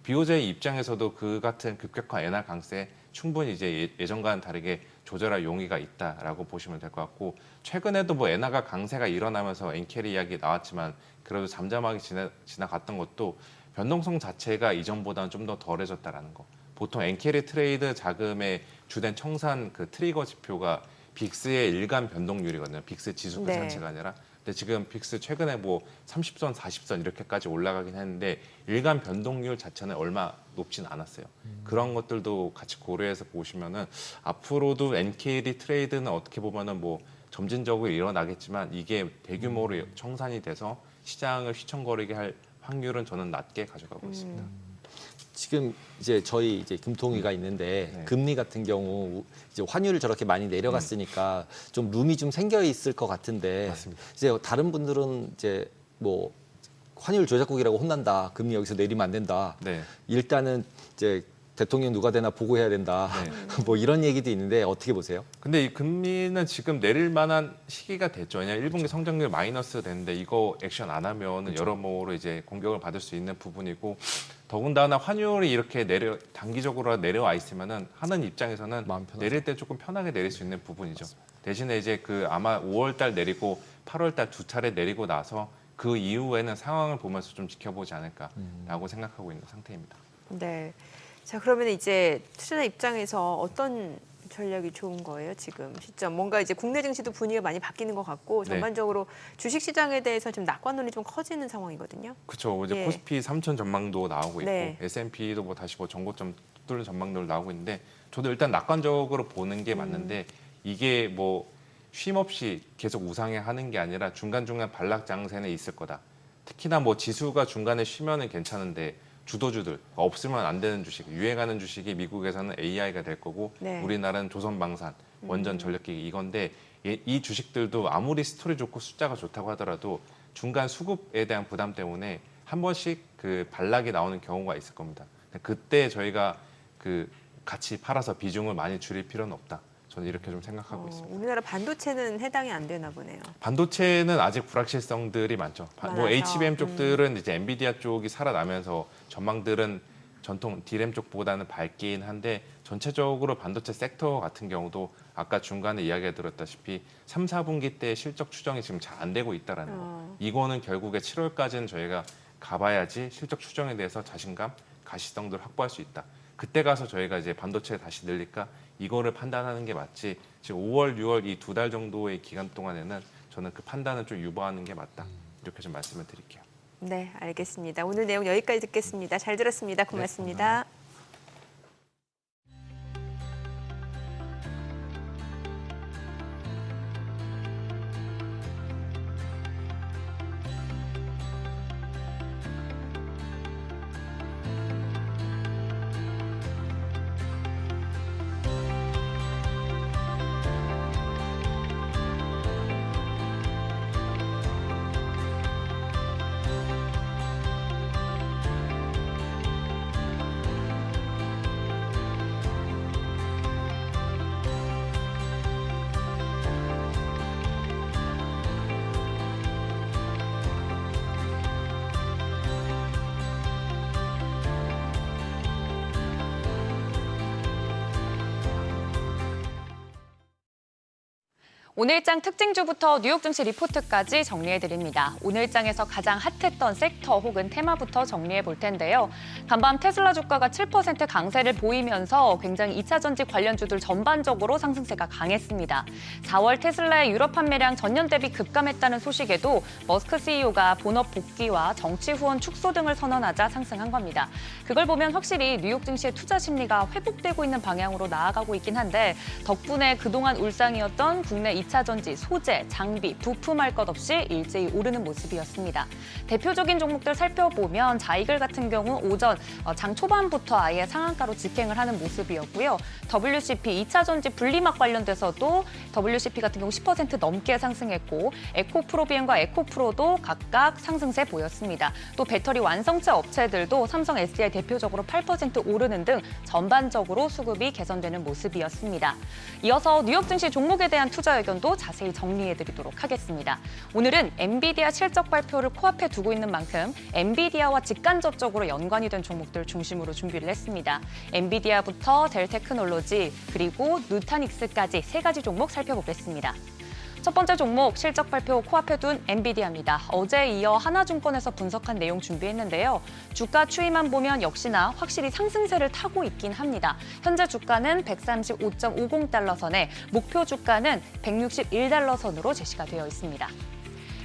BOJ 입장에서도 그 같은 급격한 엔화 강세 충분히 이제 예전과는 다르게 조절할 용의가 있다라고 보시면 될 것 같고 최근에도 뭐 엔화가 강세가 일어나면서 엔캐리 이야기 나왔지만 그래도 잠잠하게 지나갔던 것도 변동성 자체가 이전보다는 좀 더 덜해졌다라는 거. 보통 엔캐리 트레이드 자금의 주된 청산 그 트리거 지표가 빅스의 일간 변동률이거든요. 빅스 지수표 네. 자체가 아니라. 근데 지금 빅스 최근에 뭐 30선, 40선 이렇게까지 올라가긴 했는데 일간 변동률 자체는 얼마 높진 않았어요. 그런 것들도 같이 고려해서 보시면은 앞으로도 NKD 트레이드는 어떻게 보면은 뭐 점진적으로 일어나겠지만 이게 대규모로 청산이 돼서 시장을 휘청거리게 할 확률은 저는 낮게 가져가고 있습니다. 지금 이제 저희 이제 금통위가 있는데 네. 금리 같은 경우 이제 환율을 저렇게 많이 내려갔으니까 좀 룸이 좀 생겨 있을 것 같은데 맞습니다. 이제 다른 분들은 이제 뭐 환율 조작국이라고 혼난다. 금리 여기서 내리면 안 된다. 네. 일단은 이제 대통령 누가 되나 보고해야 된다. 네. 뭐 이런 얘기도 있는데 어떻게 보세요? 근데 이 금리는 지금 내릴 만한 시기가 됐죠. 왜냐하면 1분기 성장률 마이너스 되는데 이거 액션 안 하면 여러모로 이제 공격을 받을 수 있는 부분이고 더군다나 환율이 이렇게 단기적으로 내려와 있으면은 하는 입장에서는 마음 편하죠. 내릴 때 조금 편하게 내릴 수 있는 부분이죠. 대신에 이제 그 아마 5월 달 내리고 8월 달 두 차례 내리고 나서 그 이후에는 상황을 보면서 좀 지켜보지 않을까라고 생각하고 있는 상태입니다. 네. 자, 그러면 이제 투자자 입장에서 어떤 전략이 좋은 거예요, 지금 시점? 뭔가 이제 국내 증시도 분위기가 많이 바뀌는 것 같고 네. 전반적으로 주식 시장에 대해서 지금 낙관론이 좀 커지는 상황이거든요. 그렇죠. 이제 예. 코스피 3천 전망도 나오고 있고 네. S&P도 뭐 다시 뭐 전고점 뚫는 전망도 나오고 있는데 저도 일단 낙관적으로 보는 게 맞는데 이게 뭐 쉼 없이 계속 우상향하는 게 아니라 중간중간 반락 장세는 있을 거다. 특히나 뭐 지수가 중간에 쉬면은 괜찮은데 주도주들 없으면 안 되는 주식, 유행하는 주식이 미국에서는 AI가 될 거고 네. 우리나라는 조선방산, 원전 전력기기 이건데 이 주식들도 아무리 스토리 좋고 숫자가 좋다고 하더라도 중간 수급에 대한 부담 때문에 한 번씩 그 반락이 나오는 경우가 있을 겁니다. 그때 저희가 그 같이 팔아서 비중을 많이 줄일 필요는 없다. 저는 이렇게 좀 생각하고 있습니다. 우리나라 반도체는 해당이 안 되나 보네요. 반도체는 아직 불확실성들이 많죠. 뭐 많아서. HBM 쪽들은 이제 엔비디아 쪽이 살아나면서 전망들은 전통 D램 쪽보다는 밝긴 한데 전체적으로 반도체 섹터 같은 경우도 아까 중간에 이야기가 들었다시피 3, 4분기 때 실적 추정이 지금 잘 안 되고 있다라는 거. 이거는 결국에 7월까지는 저희가 가봐야지 실적 추정에 대해서 자신감, 가시성들을 확보할 수 있다. 그때 가서 저희가 이제 반도체 다시 늘릴까 이거를 판단하는 게 맞지. 지금 5월, 6월 이 두 달 정도의 기간 동안에는 저는 그 판단을 좀 유보하는 게 맞다. 이렇게 좀 말씀을 드릴게요. 네, 알겠습니다. 오늘 내용 여기까지 듣겠습니다. 잘 들었습니다. 고맙습니다. 오늘장 특징주부터 뉴욕 증시 리포트까지 정리해드립니다. 오늘장에서 가장 핫했던 섹터 혹은 테마부터 정리해 볼 텐데요. 간밤 테슬라 주가가 7% 강세를 보이면서 굉장히 2차 전지 관련주들 전반적으로 상승세가 강했습니다. 4월 테슬라의 유럽 판매량 전년 대비 급감했다는 소식에도 머스크 CEO가 본업 복귀와 정치 후원 축소 등을 선언하자 상승한 겁니다. 그걸 보면 확실히 뉴욕 증시의 투자 심리가 회복되고 있는 방향으로 나아가고 있긴 한데 덕분에 그동안 울상이었던 국내 2차 전지, 소재, 장비, 부품할 것 없이 일제히 오르는 모습이었습니다. 대표적인 종목들 살펴보면 자이글 같은 경우 오전 장 초반부터 아예 상한가로 직행을 하는 모습이었고요. WCP 2차 전지 분리막 관련돼서도 WCP 같은 경우 10% 넘게 상승했고 에코프로비엠과 에코프로도 각각 상승세 보였습니다. 또 배터리 완성체 업체들도 삼성 SDI 대표적으로 8% 오르는 등 전반적으로 수급이 개선되는 모습이었습니다. 이어서 뉴욕 증시 종목에 대한 투자 의견도 자세히 정리해드리도록 하겠습니다. 오늘은 엔비디아 실적 발표를 코앞에 두고 있는 만큼 엔비디아와 직간접적으로 연관이 된 종목들 중심으로 준비를 했습니다. 엔비디아부터 델테크놀로지 그리고 누타닉스까지 세 가지 종목 살펴보겠습니다. 첫 번째 종목 실적 발표 코앞에 둔 엔비디아입니다. 어제에 이어 하나증권에서 분석한 내용 준비했는데요. 주가 추이만 보면 역시나 확실히 상승세를 타고 있긴 합니다. 현재 주가는 135.50달러 선에 목표 주가는 161달러 선으로 제시가 되어 있습니다.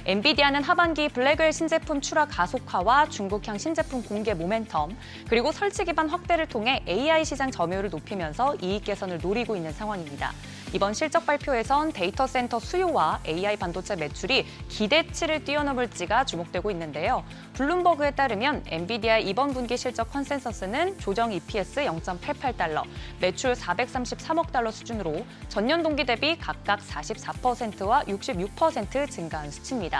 엔비디아는 하반기 블랙웰 신제품 출하 가속화와 중국향 신제품 공개 모멘텀, 그리고 설치 기반 확대를 통해 AI 시장 점유율을 높이면서 이익 개선을 노리고 있는 상황입니다. 이번 실적 발표에선 데이터 센터 수요와 AI 반도체 매출이 기대치를 뛰어넘을지가 주목되고 있는데요. 블룸버그에 따르면 엔비디아의 이번 분기 실적 컨센서스는 조정 EPS 0.88달러, 매출 433억 달러 수준으로 전년 동기 대비 각각 44%와 66% 증가한 수치입니다.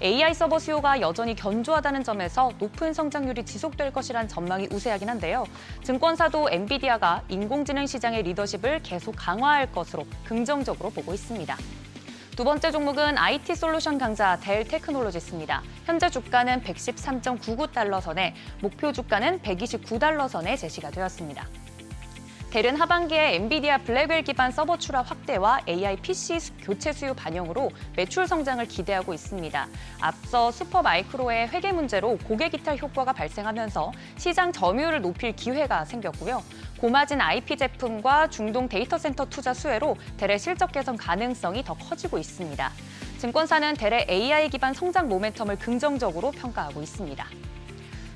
AI 서버 수요가 여전히 견조하다는 점에서 높은 성장률이 지속될 것이란 전망이 우세하긴 한데요. 증권사도 엔비디아가 인공지능 시장의 리더십을 계속 강화할 것으로 긍정적으로 보고 있습니다. 두 번째 종목은 IT 솔루션 강자 델 테크놀로지스입니다. 현재 주가는 113.99달러 선에 목표 주가는 129달러 선에 제시가 되었습니다. 델은 하반기에 엔비디아 블랙웰 기반 서버 출하 확대와 AI PC 교체 수요 반영으로 매출 성장을 기대하고 있습니다. 앞서 슈퍼마이크로의 회계 문제로 고객 이탈 효과가 발생하면서 시장 점유율을 높일 기회가 생겼고요. 고마진 IP 제품과 중동 데이터 센터 투자 수혜로 델의 실적 개선 가능성이 더 커지고 있습니다. 증권사는 델의 AI 기반 성장 모멘텀을 긍정적으로 평가하고 있습니다.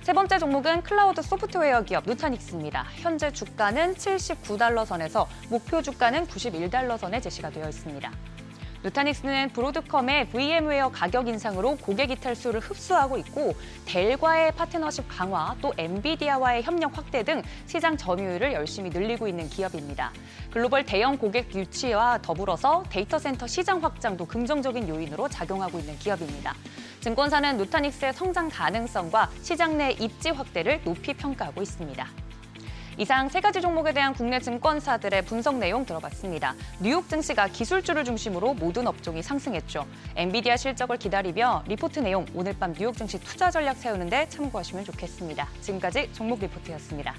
세 번째 종목은 클라우드 소프트웨어 기업 누타닉스입니다. 현재 주가는 79달러 선에서 목표 주가는 91달러 선에 제시가 되어 있습니다. 누타닉스는 브로드컴의 VM웨어 가격 인상으로 고객 이탈 수를 흡수하고 있고 델과의 파트너십 강화, 또 엔비디아와의 협력 확대 등 시장 점유율을 열심히 늘리고 있는 기업입니다. 글로벌 대형 고객 유치와 더불어서 데이터 센터 시장 확장도 긍정적인 요인으로 작용하고 있는 기업입니다. 증권사는 누타닉스의 성장 가능성과 시장 내 입지 확대를 높이 평가하고 있습니다. 이상 세 가지 종목에 대한 국내 증권사들의 분석 내용 들어봤습니다. 뉴욕 증시가 기술주를 중심으로 모든 업종이 상승했죠. 엔비디아 실적을 기다리며 리포트 내용 오늘 밤 뉴욕 증시 투자 전략 세우는데 참고하시면 좋겠습니다. 지금까지 종목 리포트였습니다.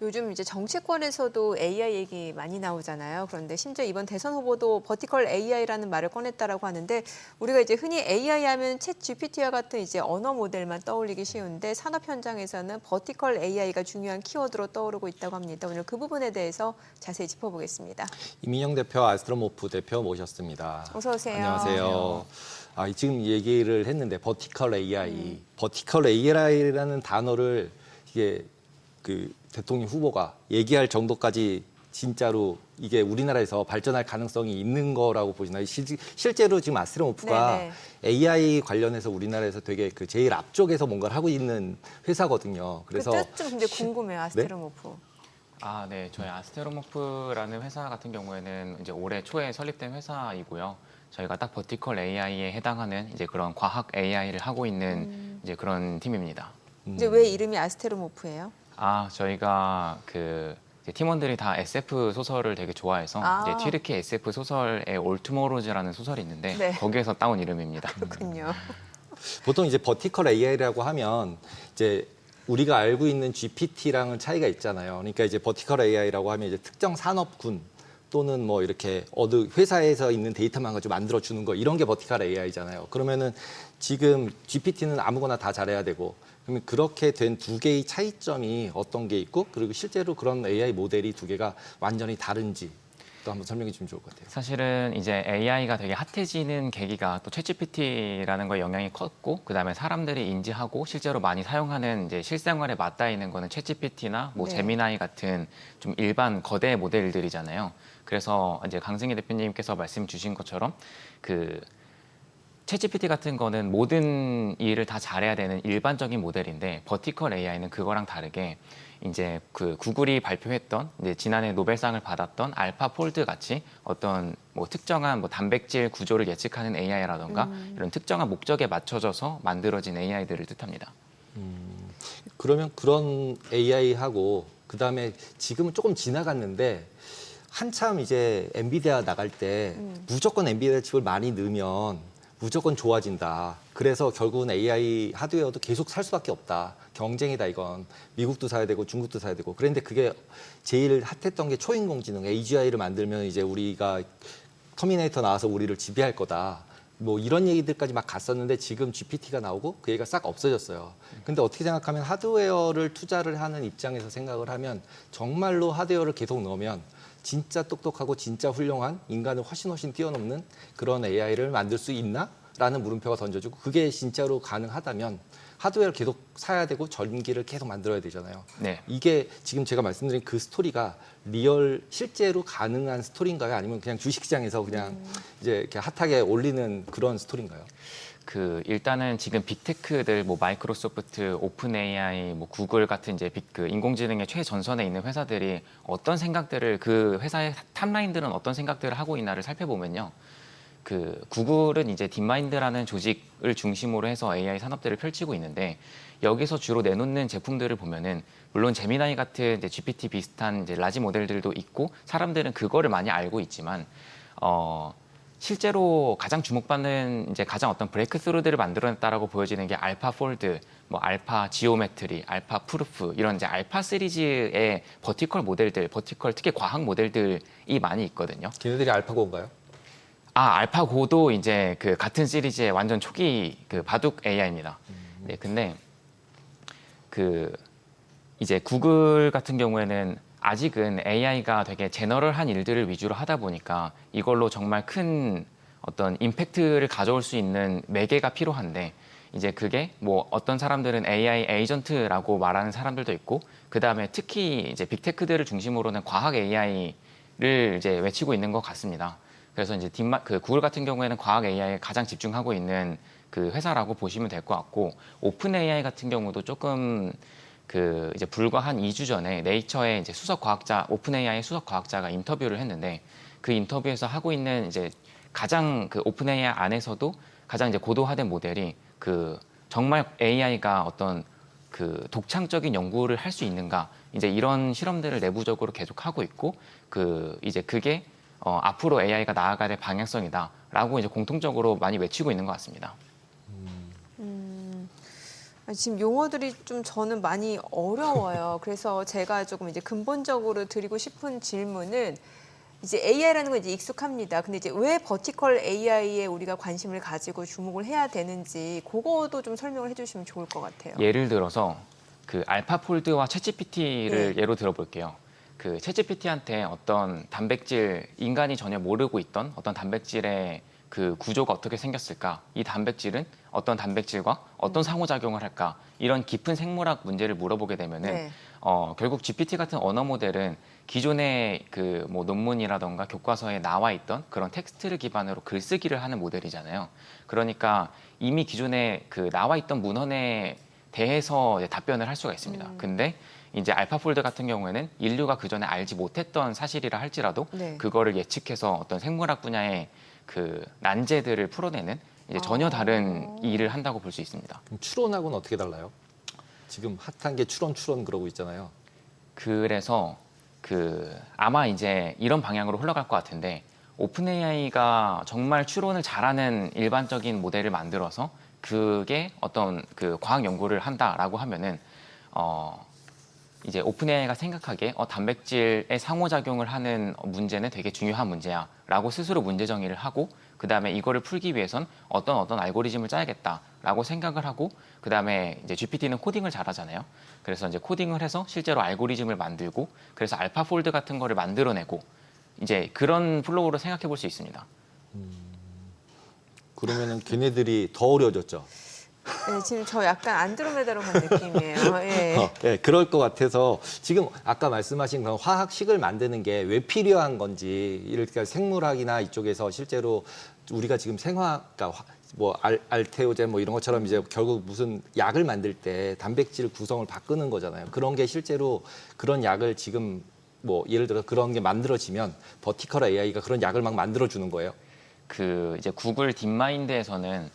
요즘 이제 정치권에서도 AI 얘기 많이 나오잖아요. 그런데 심지어 이번 대선 후보도 버티컬 AI라는 말을 꺼냈다라고 하는데 우리가 이제 흔히 AI 하면 챗 GPT와 같은 이제 언어 모델만 떠올리기 쉬운데 산업 현장에서는 버티컬 AI가 중요한 키워드로 떠오르고 있다고 합니다. 오늘 그 부분에 대해서 자세히 짚어보겠습니다. 이민영 대표, 아스트로모프 대표 모셨습니다. 어서 오세요. 안녕하세요. 지금 얘기를 했는데 버티컬 AI, 버티컬 AI라는 단어를 이게 그 대통령 후보가 얘기할 정도까지 진짜로 이게 우리나라에서 발전할 가능성이 있는 거라고 보시나요? 실제로 지금 아스트로모프가 네네. AI 관련해서 우리나라에서 되게 그 제일 앞쪽에서 뭔가를 하고 있는 회사거든요. 그래서 그 뜻 좀 근데 궁금해요, 아스트로모프. 네. 저희 아스테로모프라는 회사 같은 경우에는 이제 올해 초에 설립된 회사이고요. 저희가 딱 버티컬 AI에 해당하는 이제 그런 과학 AI를 하고 있는 이제 그런 팀입니다. 이제 왜 이름이 아스트로모프예요? 저희가 그 이제 팀원들이 다 SF 소설을 되게 좋아해서 이제 튀르키 SF 소설의 올 투모로즈라는 소설이 있는데 네. 거기에서 따온 이름입니다. 그렇군요. 보통 이제 버티컬 AI라고 하면 이제 우리가 알고 있는 GPT랑은 차이가 있잖아요. 그러니까 이제 버티컬 AI라고 하면 이제 특정 산업군 또는 뭐 이렇게 어느 회사에서 있는 데이터만 가지고 만들어 주는 거 이런 게 버티컬 AI잖아요. 그러면은 지금 GPT는 아무거나 다 잘해야 되고 그러면 그렇게 된 두 개의 차이점이 어떤 게 있고 그리고 실제로 그런 AI 모델이 두 개가 완전히 다른지. 또 한번 설명해 주면 좋을 것 같아요. 사실은 이제 AI가 되게 핫해지는 계기가 또 챗GPT라는 거에 영향이 컸고, 그다음에 사람들이 인지하고 실제로 많이 사용하는 이제 실생활에 맞닿아 있는 거는 챗GPT나 뭐 네. 제미나이 같은 좀 일반 거대 모델들이잖아요. 그래서 이제 강승희 대표님께서 말씀 주신 것처럼 그 챗GPT 같은 거는 모든 일을 다 잘해야 되는 일반적인 모델인데, 버티컬 AI는 그거랑 다르게 이제 그 구글이 발표했던 이제 지난해 노벨상을 받았던 알파폴드 같이 어떤 뭐 특정한 뭐 단백질 구조를 예측하는 AI라던가 이런 특정한 목적에 맞춰져서 만들어진 AI들을 뜻합니다. 그러면 그런 AI하고 그다음에 지금은 조금 지나갔는데 한참 이제 엔비디아 나갈 때 무조건 엔비디아 칩을 많이 넣으면 무조건 좋아진다. 그래서 결국은 AI 하드웨어도 계속 살 수밖에 없다. 경쟁이다 이건. 미국도 사야 되고 중국도 사야 되고. 그런데 그게 제일 핫했던 게 초인공지능 AGI를 만들면 이제 우리가 터미네이터 나와서 우리를 지배할 거다. 뭐 이런 얘기들까지 막 갔었는데 지금 GPT가 나오고 그 얘기가 싹 없어졌어요. 근데 어떻게 생각하면 하드웨어를 투자를 하는 입장에서 생각을 하면 정말로 하드웨어를 계속 넣으면 진짜 똑똑하고 진짜 훌륭한 인간을 훨씬 뛰어넘는 그런 AI를 만들 수 있나? 라는 물음표가 던져지고 그게 진짜로 가능하다면 하드웨어를 계속 사야 되고 전기를 계속 만들어야 되잖아요. 네. 이게 지금 제가 말씀드린 그 스토리가 리얼 실제로 가능한 스토리인가요? 아니면 그냥 주식시장에서 그냥 이제 이렇게 핫하게 올리는 그런 스토리인가요? 그 일단은 지금 빅테크들 뭐 마이크로소프트, 오픈 AI, 뭐 구글 같은 이제 그 인공지능의 최전선에 있는 회사들이 어떤 생각들을 그 회사의 탑라인들은 어떤 생각들을 하고 있나를 살펴보면요. 그 구글은 이제 딥마인드라는 조직을 중심으로 해서 AI 산업들을 펼치고 있는데 여기서 주로 내놓는 제품들을 보면은 물론 제미나이 같은 이제 GPT 비슷한 이제 라지 모델들도 있고 사람들은 그거를 많이 알고 있지만 실제로 가장 주목받는 이제 가장 어떤 브레이크스루들을 만들어냈다라고 보여지는 게 알파 폴드, 뭐 알파 지오메트리, 알파 프루프 이런 이제 알파 시리즈의 버티컬 모델들, 버티컬 특히 과학 모델들이 많이 있거든요. 걔네들이 알파고인가요? 알파고도 이제 그 같은 시리즈의 완전 초기 그 바둑 AI입니다. 네, 근데 그 이제 구글 같은 경우에는 아직은 AI가 되게 제너럴한 일들을 위주로 하다 보니까 이걸로 정말 큰 어떤 임팩트를 가져올 수 있는 매개가 필요한데 이제 그게 뭐 어떤 사람들은 AI 에이전트라고 말하는 사람들도 있고 그 다음에 특히 이제 빅테크들을 중심으로는 과학 AI를 이제 외치고 있는 것 같습니다. 그래서 이제 그 구글 같은 경우에는 과학 AI에 가장 집중하고 있는 그 회사라고 보시면 될 것 같고 오픈 AI 같은 경우도 조금 그 이제 불과 한 2주 전에 네이처의 이제 수석 과학자 오픈 AI의 수석 과학자가 인터뷰를 했는데 그 인터뷰에서 하고 있는 이제 가장 그 오픈 AI 안에서도 가장 이제 고도화된 모델이 그 정말 AI가 어떤 그 독창적인 연구를 할 수 있는가 이제 이런 실험들을 내부적으로 계속 하고 있고 그 이제 그게 앞으로 AI가 나아가야 될 방향성이다라고 이제 공통적으로 많이 외치고 있는 것 같습니다. 지금 용어들이 좀 저는 많이 어려워요. 그래서 제가 조금 이제 근본적으로 드리고 싶은 질문은 이제 AI라는 건 이제 익숙합니다. 근데 이제 왜 버티컬 AI에 우리가 관심을 가지고 주목을 해야 되는지 그거도 좀 설명을 해주시면 좋을 것 같아요. 예를 들어서 그 알파폴드와 챗GPT를 네. 예로 들어볼게요. 그 챗GPT한테 어떤 단백질 인간이 전혀 모르고 있던 어떤 단백질의 그 구조가 어떻게 생겼을까? 이 단백질은 어떤 단백질과 어떤 상호작용을 할까? 이런 깊은 생물학 문제를 물어보게 되면은 네. 결국 GPT 같은 언어 모델은 기존의 그 뭐 논문이라던가 교과서에 나와 있던 그런 텍스트를 기반으로 글쓰기를 하는 모델이잖아요. 그러니까 이미 기존에 그 나와 있던 문헌에 대해서 이제 답변을 할 수가 있습니다. 근데 이제 알파폴드 같은 경우에는 인류가 그 전에 알지 못했던 사실이라 할지라도 네. 그거를 예측해서 어떤 생물학 분야의 그 난제들을 풀어내는 이제 전혀 다른 일을 한다고 볼 수 있습니다. 그럼 추론하고는 어떻게 달라요? 지금 핫한 게 추론 그러고 있잖아요. 그래서 그 아마 이제 이런 방향으로 흘러갈 것 같은데 오픈 AI가 정말 추론을 잘하는 일반적인 모델을 만들어서 그게 어떤 그 과학 연구를 한다라고 하면은 이제 오픈 AI가 생각하기에 단백질의 상호작용을 하는 문제는 되게 중요한 문제야라고 스스로 문제 정의를 하고 그 다음에 이거를 풀기 위해선 어떤 알고리즘을 짜야겠다라고 생각을 하고 그 다음에 이제 GPT는 코딩을 잘하잖아요. 그래서 이제 코딩을 해서 실제로 알고리즘을 만들고 그래서 알파폴드 같은 거를 만들어내고 이제 그런 플로우로 생각해 볼 수 있습니다. 그러면은 걔네들이 더 어려워졌죠. 네, 지금 저 약간 안드로메다로 간 느낌이에요. 예. 네, 그럴 것 같아서 지금 아까 말씀하신 그런 화학식을 만드는 게 왜 필요한 건지 이렇게 생물학이나 이쪽에서 실제로 우리가 지금 그러니까 뭐 알테오젠 뭐 이런 것처럼 이제 결국 무슨 약을 만들 때 단백질 구성을 바꾸는 거잖아요. 그런 게 실제로 그런 약을 지금 뭐 예를 들어 그런 게 만들어지면 버티컬 AI가 그런 약을 막 만들어 주는 거예요. 그 이제 구글 딥마인드에서는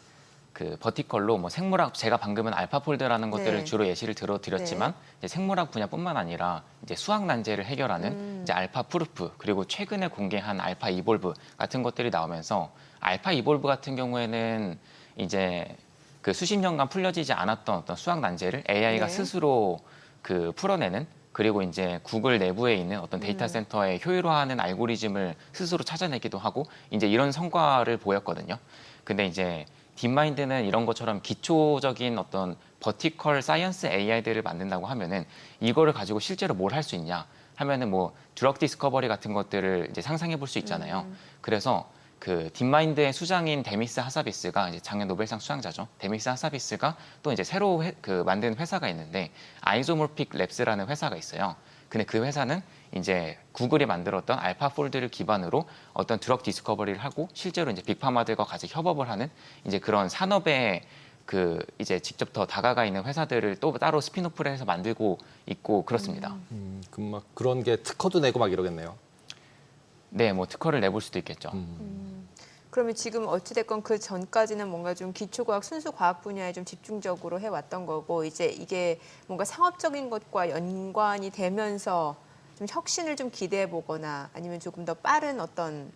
그 버티컬로 뭐 생물학 제가 방금은 알파폴드라는 것들을 네. 주로 예시를 들어드렸지만 이제 생물학 분야뿐만 아니라 이제 수학 난제를 해결하는 이제 알파 프루프 그리고 최근에 공개한 알파 이볼브 같은 것들이 나오면서 알파 이볼브 같은 경우에는 이제 그 수십 년간 풀려지지 않았던 어떤 수학 난제를 AI가 네. 스스로 그 풀어내는 그리고 이제 구글 내부에 있는 어떤 데이터 센터에 효율화하는 알고리즘을 스스로 찾아내기도 하고 이제 이런 성과를 보였거든요. 근데 이제 딥마인드는 이런 것처럼 기초적인 어떤 버티컬 사이언스 AI들을 만든다고 하면은 이거를 가지고 실제로 뭘 할 수 있냐 하면은 뭐 드럭 디스커버리 같은 것들을 이제 상상해 볼 수 있잖아요. 그래서 그 딥마인드의 수장인 데미스 하사비스가 이제 작년 노벨상 수상자죠. 데미스 하사비스가 또 이제 새로 만든 회사가 있는데 아이소모픽 랩스라는 회사가 있어요. 근데 그 회사는 이제 구글이 만들었던 알파폴드를 기반으로 어떤 드럭 디스커버리를 하고 실제로 이제 빅파마들과 같이 협업을 하는 이제 그런 산업에 그 이제 직접 더 다가가 있는 회사들을 또 따로 스핀오프를 해서 만들고 있고 그렇습니다. 막 그런 게 특허도 내고 막 이러겠네요. 네, 뭐 특허를 내볼 수도 있겠죠. 그러면 지금 어찌됐건 그 전까지는 뭔가 좀 기초과학, 순수과학 분야에 좀 집중적으로 해왔던 거고 이제 이게 뭔가 상업적인 것과 연관이 되면서 좀 혁신을 좀 기대해 보거나 아니면 조금 더 빠른 어떤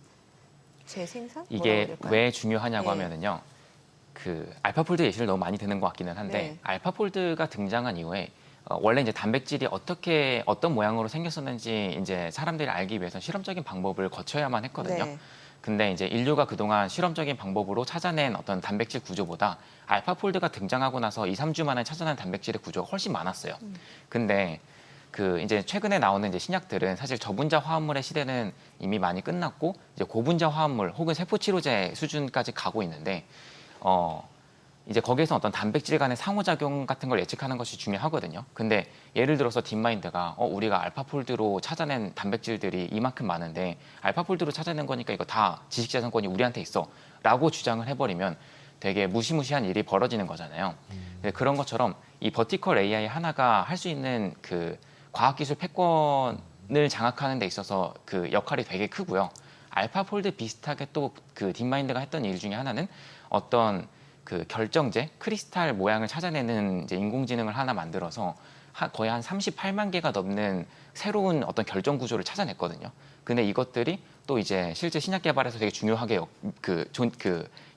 재생산? 뭐라고 해야 이게 될까요? 왜 중요하냐고 네. 하면은요. 그 알파폴드 예시를 너무 많이 드는 것 같기는 한데 네. 알파폴드가 등장한 이후에 원래 이제 단백질이 어떤 모양으로 생겼었는지 이제 사람들이 알기 위해서 실험적인 방법을 거쳐야만 했거든요. 네. 근데 이제 인류가 그동안 실험적인 방법으로 찾아낸 어떤 단백질 구조보다 알파폴드가 등장하고 나서 2, 3주 만에 찾아낸 단백질의 구조가 훨씬 많았어요. 근데 그 이제 최근에 나오는 이제 신약들은 사실 저분자 화합물의 시대는 이미 많이 끝났고 이제 고분자 화합물 혹은 세포 치료제 수준까지 가고 있는데 이제 거기에서 어떤 단백질 간의 상호작용 같은 걸 예측하는 것이 중요하거든요. 근데 예를 들어서 딥마인드가 우리가 알파폴드로 찾아낸 단백질들이 이만큼 많은데 알파폴드로 찾아낸 거니까 이거 다 지식재산권이 우리한테 있어 라고 주장을 해버리면 되게 무시무시한 일이 벌어지는 거잖아요. 근데 그런 것처럼 이 버티컬 AI 하나가 할 수 있는 그 과학기술 패권을 장악하는 데 있어서 그 역할이 되게 크고요. 알파폴드 비슷하게 또 그 딥마인드가 했던 일 중에 하나는 어떤 그 결정제, 크리스탈 모양을 찾아내는 이제 인공지능을 하나 만들어서 거의 한 38만 개가 넘는 새로운 어떤 결정 구조를 찾아냈거든요. 근데 이것들이 또 이제 실제 신약 개발에서 되게 중요하게 그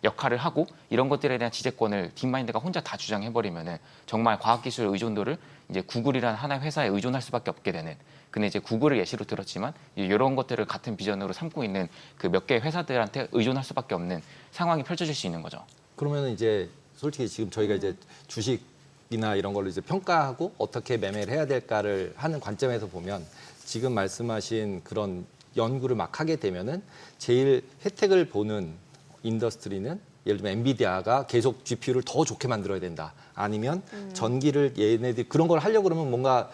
역할을 하고 이런 것들에 대한 지재권을 딥마인드가 혼자 다 주장해버리면은 정말 과학기술 의존도를 이제 구글이라는 하나의 회사에 의존할 수밖에 없게 되는. 근데 이제 구글을 예시로 들었지만 이런 것들을 같은 비전으로 삼고 있는 그 몇 개의 회사들한테 의존할 수밖에 없는 상황이 펼쳐질 수 있는 거죠. 그러면 이제 솔직히 지금 저희가 이제 주식이나 이런 걸로 이제 평가하고 어떻게 매매를 해야 될까를 하는 관점에서 보면 지금 말씀하신 그런 연구를 막 하게 되면은 제일 혜택을 보는 인더스트리는 예를 들면 엔비디아가 계속 GPU를 더 좋게 만들어야 된다. 아니면 전기를 얘네들이 그런 걸 하려고 그러면 뭔가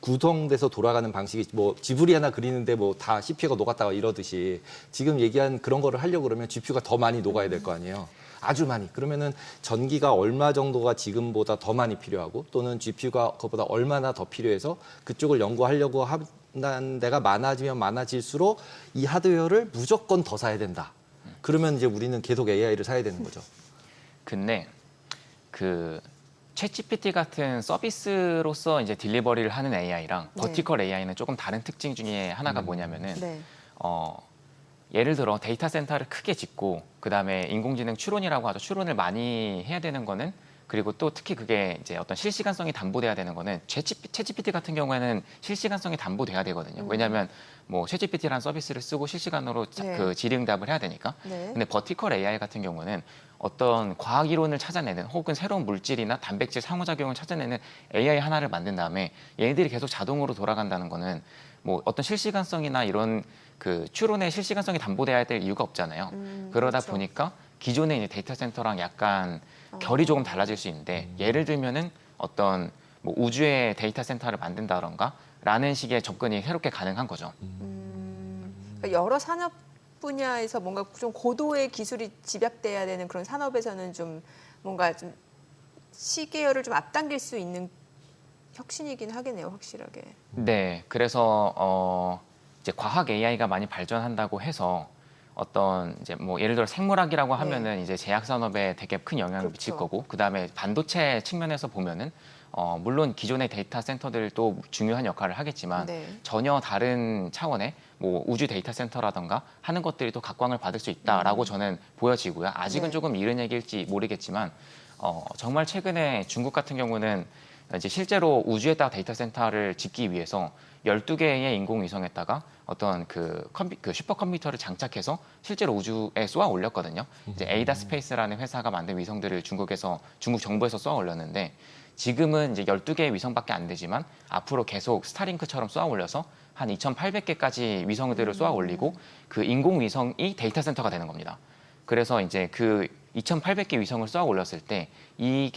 구성돼서 돌아가는 방식이 뭐 지브리 하나 그리는데 뭐 다 CPU가 녹았다가 이러듯이 지금 얘기한 그런 거를 하려고 그러면 GPU가 더 많이 녹아야 될 거 아니에요. 아주 많이. 그러면은 전기가 얼마 정도가 지금보다 더 많이 필요하고 또는 GPU가 그것보다 얼마나 더 필요해서 그쪽을 연구하려고 하는 데가 많아지면 많아질수록 이 하드웨어를 무조건 더 사야 된다. 그러면 이제 우리는 계속 AI를 사야 되는 거죠. 근데 그 챗GPT 같은 서비스로서 이제 딜리버리를 하는 AI랑 네. 버티컬 AI는 조금 다른 특징 중에 하나가 뭐냐면은 네. 예를 들어 데이터 센터를 크게 짓고 그다음에 인공지능 추론이라고 하죠. 추론을 많이 해야 되는 거는 그리고 또 특히 그게 이제 어떤 실시간성이 담보돼야 되는 거는 챗GPT 같은 경우에는 실시간성이 담보돼야 되거든요. 왜냐하면 뭐 챗GPT라는 서비스를 쓰고 실시간으로 네. 그 질의응답을 해야 되니까. 네. 근데 버티컬 AI 같은 경우는 어떤 과학 이론을 찾아내는 혹은 새로운 물질이나 단백질 상호작용을 찾아내는 AI 하나를 만든 다음에 얘네들이 계속 자동으로 돌아간다는 거는 뭐 어떤 실시간성이나 이런 그 추론의 실시간성이 담보돼야 될 이유가 없잖아요. 그러다 그렇죠. 보니까 기존의 이제 데이터 센터랑 약간 결이 조금 달라질 수 있는데 예를 들면은 어떤 뭐 우주의 데이터 센터를 만든다던가 라는 식의 접근이 새롭게 가능한 거죠. 그러니까 여러 산업 분야에서 뭔가 좀 고도의 기술이 집약돼야 되는 그런 산업에서는 좀 뭔가 좀 시계열을 좀 앞당길 수 있는 혁신이긴 하겠네요, 확실하게. 네, 그래서 이제 과학 AI가 많이 발전한다고 해서 어떤 이제 뭐 예를 들어 생물학이라고 하면은 이제 제약 산업에 되게 큰 영향을 그렇죠. 미칠 거고 그다음에 반도체 측면에서 보면은 물론 기존의 데이터 센터들도 중요한 역할을 하겠지만 네. 전혀 다른 차원의 뭐 우주 데이터 센터라던가 하는 것들이 또 각광을 받을 수 있다라고 저는 보여지고요. 아직은 네. 조금 이른 얘기일지 모르겠지만 정말 최근에 중국 같은 경우는 이제 실제로 우주에다가 데이터 센터를 짓기 위해서 12개의 인공위성에다가 어떤 그 슈퍼컴퓨터를 장착해서 실제로 우주에 쏘아 올렸거든요. 이제 에이다 스페이스라는 회사가 만든 위성들을 중국 정부에서 쏘아 올렸는데 지금은 이제 12개의 위성밖에 안 되지만 앞으로 계속 스타링크처럼 쏘아 올려서 한 2,800개까지 위성들을 쏘아 올리고 그 인공위성이 데이터 센터가 되는 겁니다. 그래서 이제 그 2,800개 위성을 쏘아 올렸을 때 이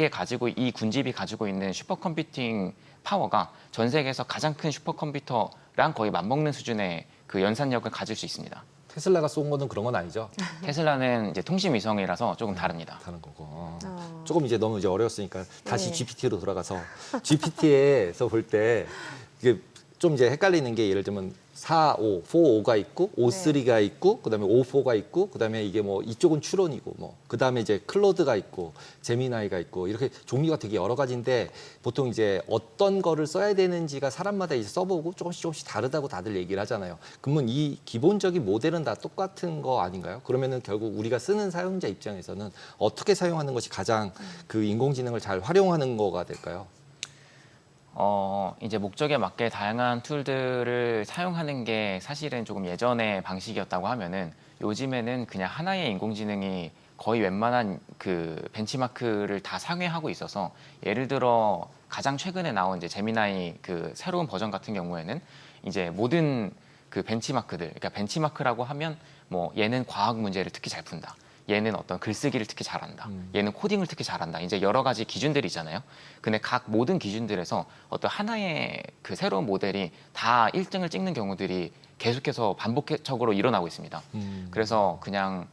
군집이 가지고 있는 슈퍼컴퓨팅 파워가 전 세계에서 가장 큰 슈퍼컴퓨터랑 거의 맞먹는 수준의 그 연산력을 가질 수 있습니다. 테슬라가 쏜 거는 그런 건 아니죠? 테슬라는 이제 통신 위성이라서 조금 다릅니다. 다른 거고. 조금 이제 너무 이제 어려웠으니까 다시 네. GPT로 돌아가서 GPT에서 볼 때 이게 좀 이제 헷갈리는 게 예를 들면 4.5, 4.5가 있고 5.3가 있고 그다음에 5.4가 있고 그다음에 이게 뭐 이쪽은 추론이고 뭐 그다음에 이제 클로드가 있고 제미나이가 있고 이렇게 종류가 되게 여러 가지인데 보통 이제 어떤 거를 써야 되는지가 사람마다 이제 써보고 조금씩 다르다고 다들 얘기를 하잖아요. 그러면 이 기본적인 모델은 다 똑같은 거 아닌가요? 그러면은 결국 우리가 쓰는 사용자 입장에서는 어떻게 사용하는 것이 가장 그 인공지능을 잘 활용하는 거가 될까요? 이제 목적에 맞게 다양한 툴들을 사용하는 게 사실은 조금 예전의 방식이었다고 하면은 요즘에는 그냥 하나의 인공지능이 거의 웬만한 그 벤치마크를 다 상회하고 있어서 예를 들어 가장 최근에 나온 이제 제미나이 그 새로운 버전 같은 경우에는 이제 모든 그 벤치마크들, 그러니까 벤치마크라고 하면 뭐 얘는 과학 문제를 특히 잘 푼다. 얘는 어떤 글쓰기를 특히 잘한다. 얘는 코딩을 특히 잘한다. 이제 여러 가지 기준들이 있잖아요. 근데 각 모든 기준들에서 어떤 하나의 그 새로운 모델이 다 1등을 찍는 경우들이 계속해서 반복적으로 일어나고 있습니다. 그래서 그냥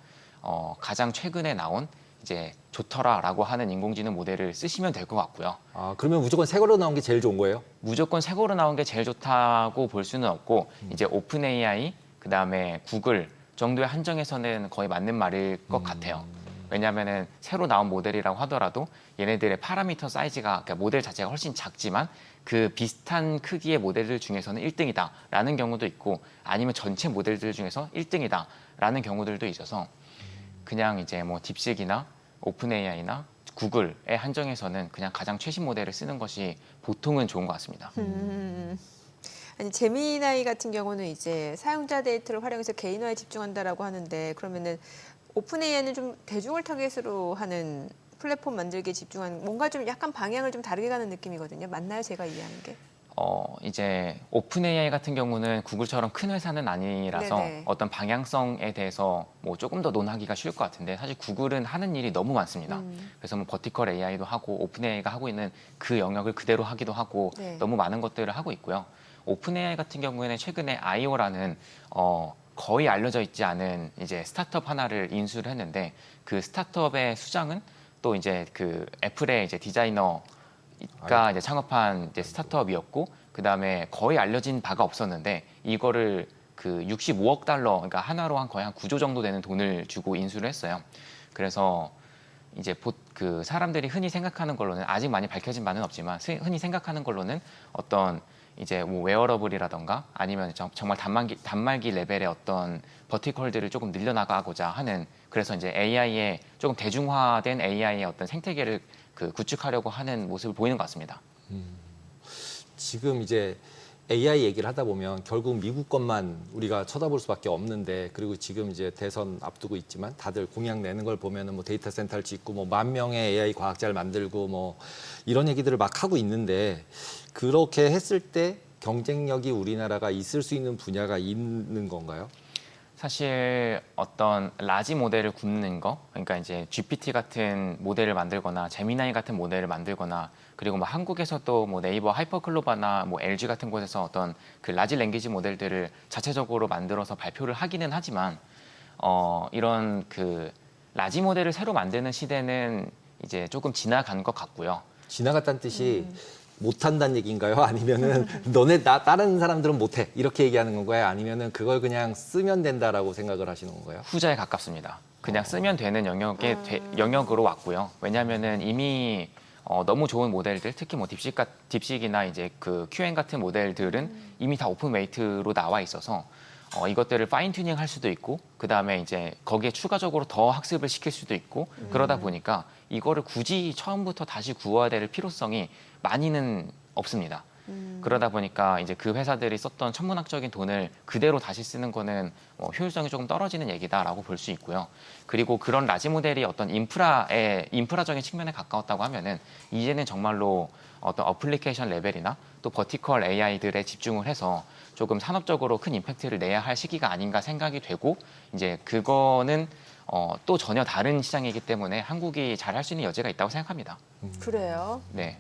가장 최근에 나온 이제 좋더라라고 하는 인공지능 모델을 쓰시면 될 것 같고요. 아, 그러면 무조건 새 걸로 나온 게 제일 좋은 거예요? 무조건 새 거로 나온 게 제일 좋다고 볼 수는 없고 이제 오픈 AI 그다음에 구글 정도의 한정에서는 거의 맞는 말일 것 같아요. 왜냐하면은 새로 나온 모델이라고 하더라도 얘네들의 파라미터 사이즈가 그러니까 모델 자체가 훨씬 작지만 그 비슷한 크기의 모델들 중에서는 1등이다라는 경우도 있고 아니면 전체 모델들 중에서 1등이다라는 경우들도 있어서 그냥 이제 뭐 딥식이나 오픈 AI나 구글의 한정에서는 그냥 가장 최신 모델을 쓰는 것이 보통은 좋은 것 같습니다. 아니 제미나이 같은 경우는 이제 사용자 데이터를 활용해서 개인화에 집중한다라고 하는데 그러면은 오픈 AI는 좀 대중을 타겟으로 하는 플랫폼 만들기에 집중한 뭔가 좀 약간 방향을 좀 다르게 가는 느낌이거든요. 맞나요? 제가 이해하는 게? 이제 오픈 AI 같은 경우는 구글처럼 큰 회사는 아니라서 네네. 어떤 방향성에 대해서 뭐 조금 더 논하기가 쉬울 것 같은데 사실 구글은 하는 일이 너무 많습니다. 그래서 뭐 버티컬 AI도 하고 오픈 AI가 하고 있는 그 영역을 그대로 하기도 하고 네. 너무 많은 것들을 하고 있고요. 오픈 AI 같은 경우에는 최근에 IO라는 거의 알려져 있지 않은 이제 스타트업 하나를 인수를 했는데 그 스타트업의 수장은 또 이제 그 애플의 이제 디자이너가 이제 창업한 이제 스타트업이었고 그 다음에 거의 알려진 바가 없었는데 이거를 그 65억 달러 그러니까 하나로 한 거의 한 9조 정도 되는 돈을 주고 인수를 했어요. 그래서 이제 그 사람들이 흔히 생각하는 걸로는 아직 많이 밝혀진 바는 없지만 흔히 생각하는 걸로는 어떤 이제 뭐 웨어러블이라던가 아니면 정말 단말기 레벨의 어떤 버티컬들을 조금 늘려나가고자 하는 그래서 이제 AI의 조금 대중화된 AI의 어떤 생태계를 그 구축하려고 하는 모습을 보이는 것 같습니다. 지금 이제 AI 얘기를 하다 보면 결국 미국 것만 우리가 쳐다볼 수밖에 없는데 그리고 지금 이제 대선 앞두고 있지만 다들 공약 내는 걸 보면은 뭐 데이터 센터를 짓고 뭐 10,000명의 AI 과학자를 만들고 뭐 이런 얘기들을 막 하고 있는데 그렇게 했을 때 경쟁력이 우리나라가 있을 수 있는 분야가 있는 건가요? 사실 어떤 라지 모델을 굽는 거, 그러니까 이제 GPT 같은 모델을 만들거나 제미나이 같은 모델을 만들거나 그리고 뭐 한국에서도 뭐 네이버 하이퍼클로바나 뭐 LG 같은 곳에서 어떤 그 라지 랭귀지 모델들을 자체적으로 만들어서 발표를 하기는 하지만 이런 그 라지 모델을 새로 만드는 시대는 이제 조금 지나간 것 같고요. 지나갔다는 뜻이 못한다는 얘기인가요? 아니면은 다른 사람들은 못해 이렇게 얘기하는 건가요? 아니면은 그걸 그냥 쓰면 된다라고 생각을 하시는 건가요? 후자에 가깝습니다. 그냥 쓰면 되는 영역으로 왔고요. 왜냐하면은 이미 너무 좋은 모델들, 특히 뭐 딥식이나 이제 그 QN 같은 모델들은 이미 다 오픈 웨이트로 나와 있어서 이것들을 파인 튜닝 할 수도 있고 그 다음에 이제 거기에 추가적으로 더 학습을 시킬 수도 있고 그러다 보니까 이거를 굳이 처음부터 다시 구워야 될 필요성이 많이는 없습니다. 그러다 보니까 이제 그 회사들이 썼던 천문학적인 돈을 그대로 다시 쓰는 거는 효율성이 조금 떨어지는 얘기다라고 볼 수 있고요. 그리고 그런 라지 모델이 어떤 인프라적인 측면에 가까웠다고 하면은 이제는 정말로 어떤 어플리케이션 레벨이나 또 버티컬 AI들에 집중을 해서 조금 산업적으로 큰 임팩트를 내야 할 시기가 아닌가 생각이 되고 이제 그거는 또 전혀 다른 시장이기 때문에 한국이 잘할 수 있는 여지가 있다고 생각합니다. 그래요? 네.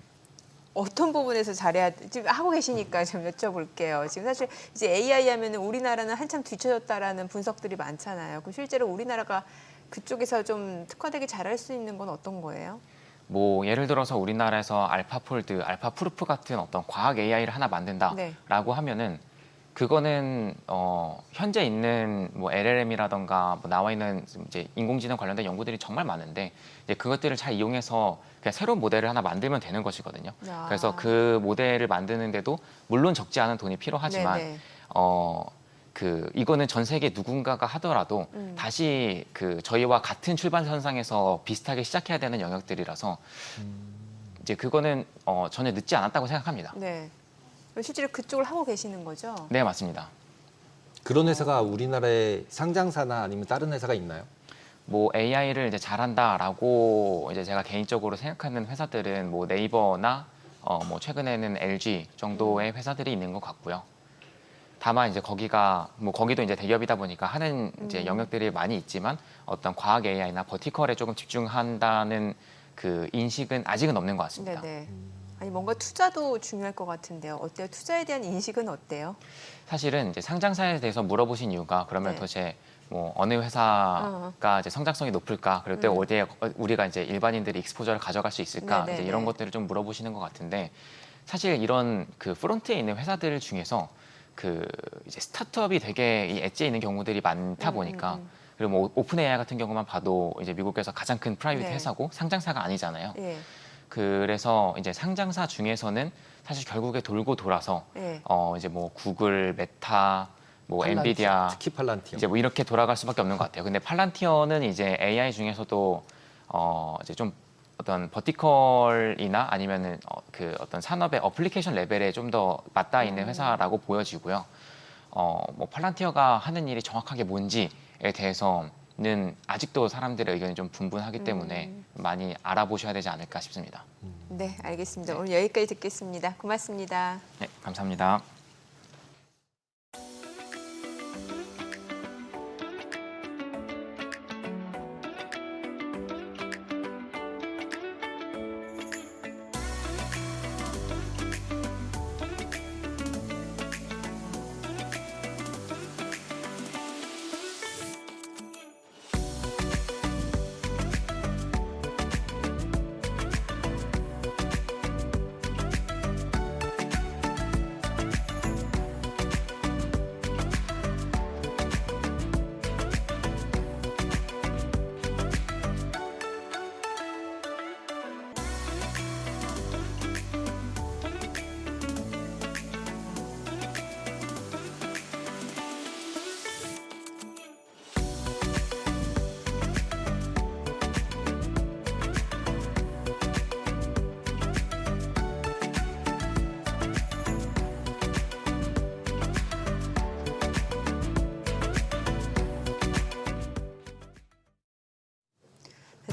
어떤 부분에서 잘해야 지금 하고 계시니까 좀 여쭤볼게요. 지금 사실 이제 AI 하면은 우리나라는 한참 뒤쳐졌다라는 분석들이 많잖아요. 그럼 실제로 우리나라가 그쪽에서 좀 특화되게 잘할 수 있는 건 어떤 거예요? 뭐 예를 들어서 우리나라에서 알파폴드, 알파프루프 같은 어떤 과학 AI를 하나 만든다라고 네. 하면은 그거는 현재 있는 뭐 LLM이라던가 뭐 나와 있는 이제 인공지능 관련된 연구들이 정말 많은데 이제 그것들을 잘 이용해서 그냥 새로운 모델을 하나 만들면 되는 것이거든요. 아. 그래서 그 모델을 만드는데도 물론 적지 않은 돈이 필요하지만 네네. 이거는 전 세계 누군가가 하더라도 다시 그 저희와 같은 출발선상에서 비슷하게 시작해야 되는 영역들이라서 이제 그거는 전혀 늦지 않았다고 생각합니다. 네. 실제로 그쪽을 하고 계시는 거죠? 네, 맞습니다. 그런 회사가 우리나라에 상장사나 아니면 다른 회사가 있나요? 뭐 AI를 이제 잘한다라고 이제 제가 개인적으로 생각하는 회사들은 뭐 네이버나 뭐 최근에는 LG 정도의 회사들이 있는 것 같고요. 다만 이제 거기도 이제 대기업이다 보니까 하는 이제 영역들이 많이 있지만 어떤 과학 AI나 버티컬에 조금 집중한다는 그 인식은 아직은 없는 것 같습니다. 네네. 아니 뭔가 투자도 중요할 것 같은데요. 어때요? 투자에 대한 인식은 어때요? 사실은 이제 상장사에 대해서 물어보신 이유가 그러면 네. 도대체 뭐 어느 회사가 이제 성장성이 높을까? 그럴 때 어디에 우리가 이제 일반인들이 익스포저를 가져갈 수 있을까? 네네네. 이제 이런 것들을 좀 물어보시는 것 같은데 사실 이런 그 프론트에 있는 회사들 중에서 그 이제 스타트업이 되게 이 엣지에 있는 경우들이 많다 보니까 그리고 뭐 오픈 AI 같은 경우만 봐도 이제 미국에서 가장 큰 프라이빗 네. 회사고 상장사가 아니잖아요. 예. 그래서 이제 상장사 중에서는 사실 결국에 돌고 돌아서 예. 이제 뭐 구글, 메타, 뭐 팔란티어, 엔비디아 특히 팔란티어. 이제 뭐 이렇게 돌아갈 수밖에 없는 것 같아요. 근데 팔란티어는 이제 AI 중에서도 이제 좀 어떤 버티컬이나 아니면은 그 어떤 산업의 어플리케이션 레벨에 좀 더 맞닿아 있는 회사라고 보여지고요. 뭐 팔란티어가 하는 일이 정확하게 뭔지에 대해서는 아직도 사람들의 의견이 좀 분분하기 때문에 많이 알아보셔야 되지 않을까 싶습니다. 네, 알겠습니다. 오늘 여기까지 듣겠습니다. 고맙습니다. 네, 감사합니다.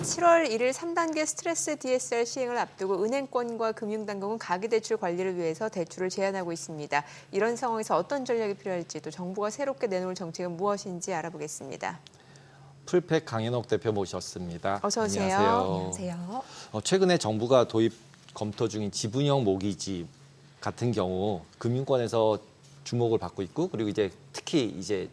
7월 1일 3단계 스트레스 DSR 시행을 앞두고 은행권과 금융당국은 가계대출 관리를 위해서 대출을 제한하고 있습니다. 이런 상황에서 어떤 전략이 필요할지 또 정부가 새롭게 내놓을 정책은 무엇인지 알아보겠습니다. 풀팩 강현옥 대표 모셨습니다. 어서 오세요. 안녕하세요. 최근에 정부가 도입 검토 중인 지분형 모기지 같은 경우 금융권에서 주목을 받고 있고 그리고 이제 특히 이제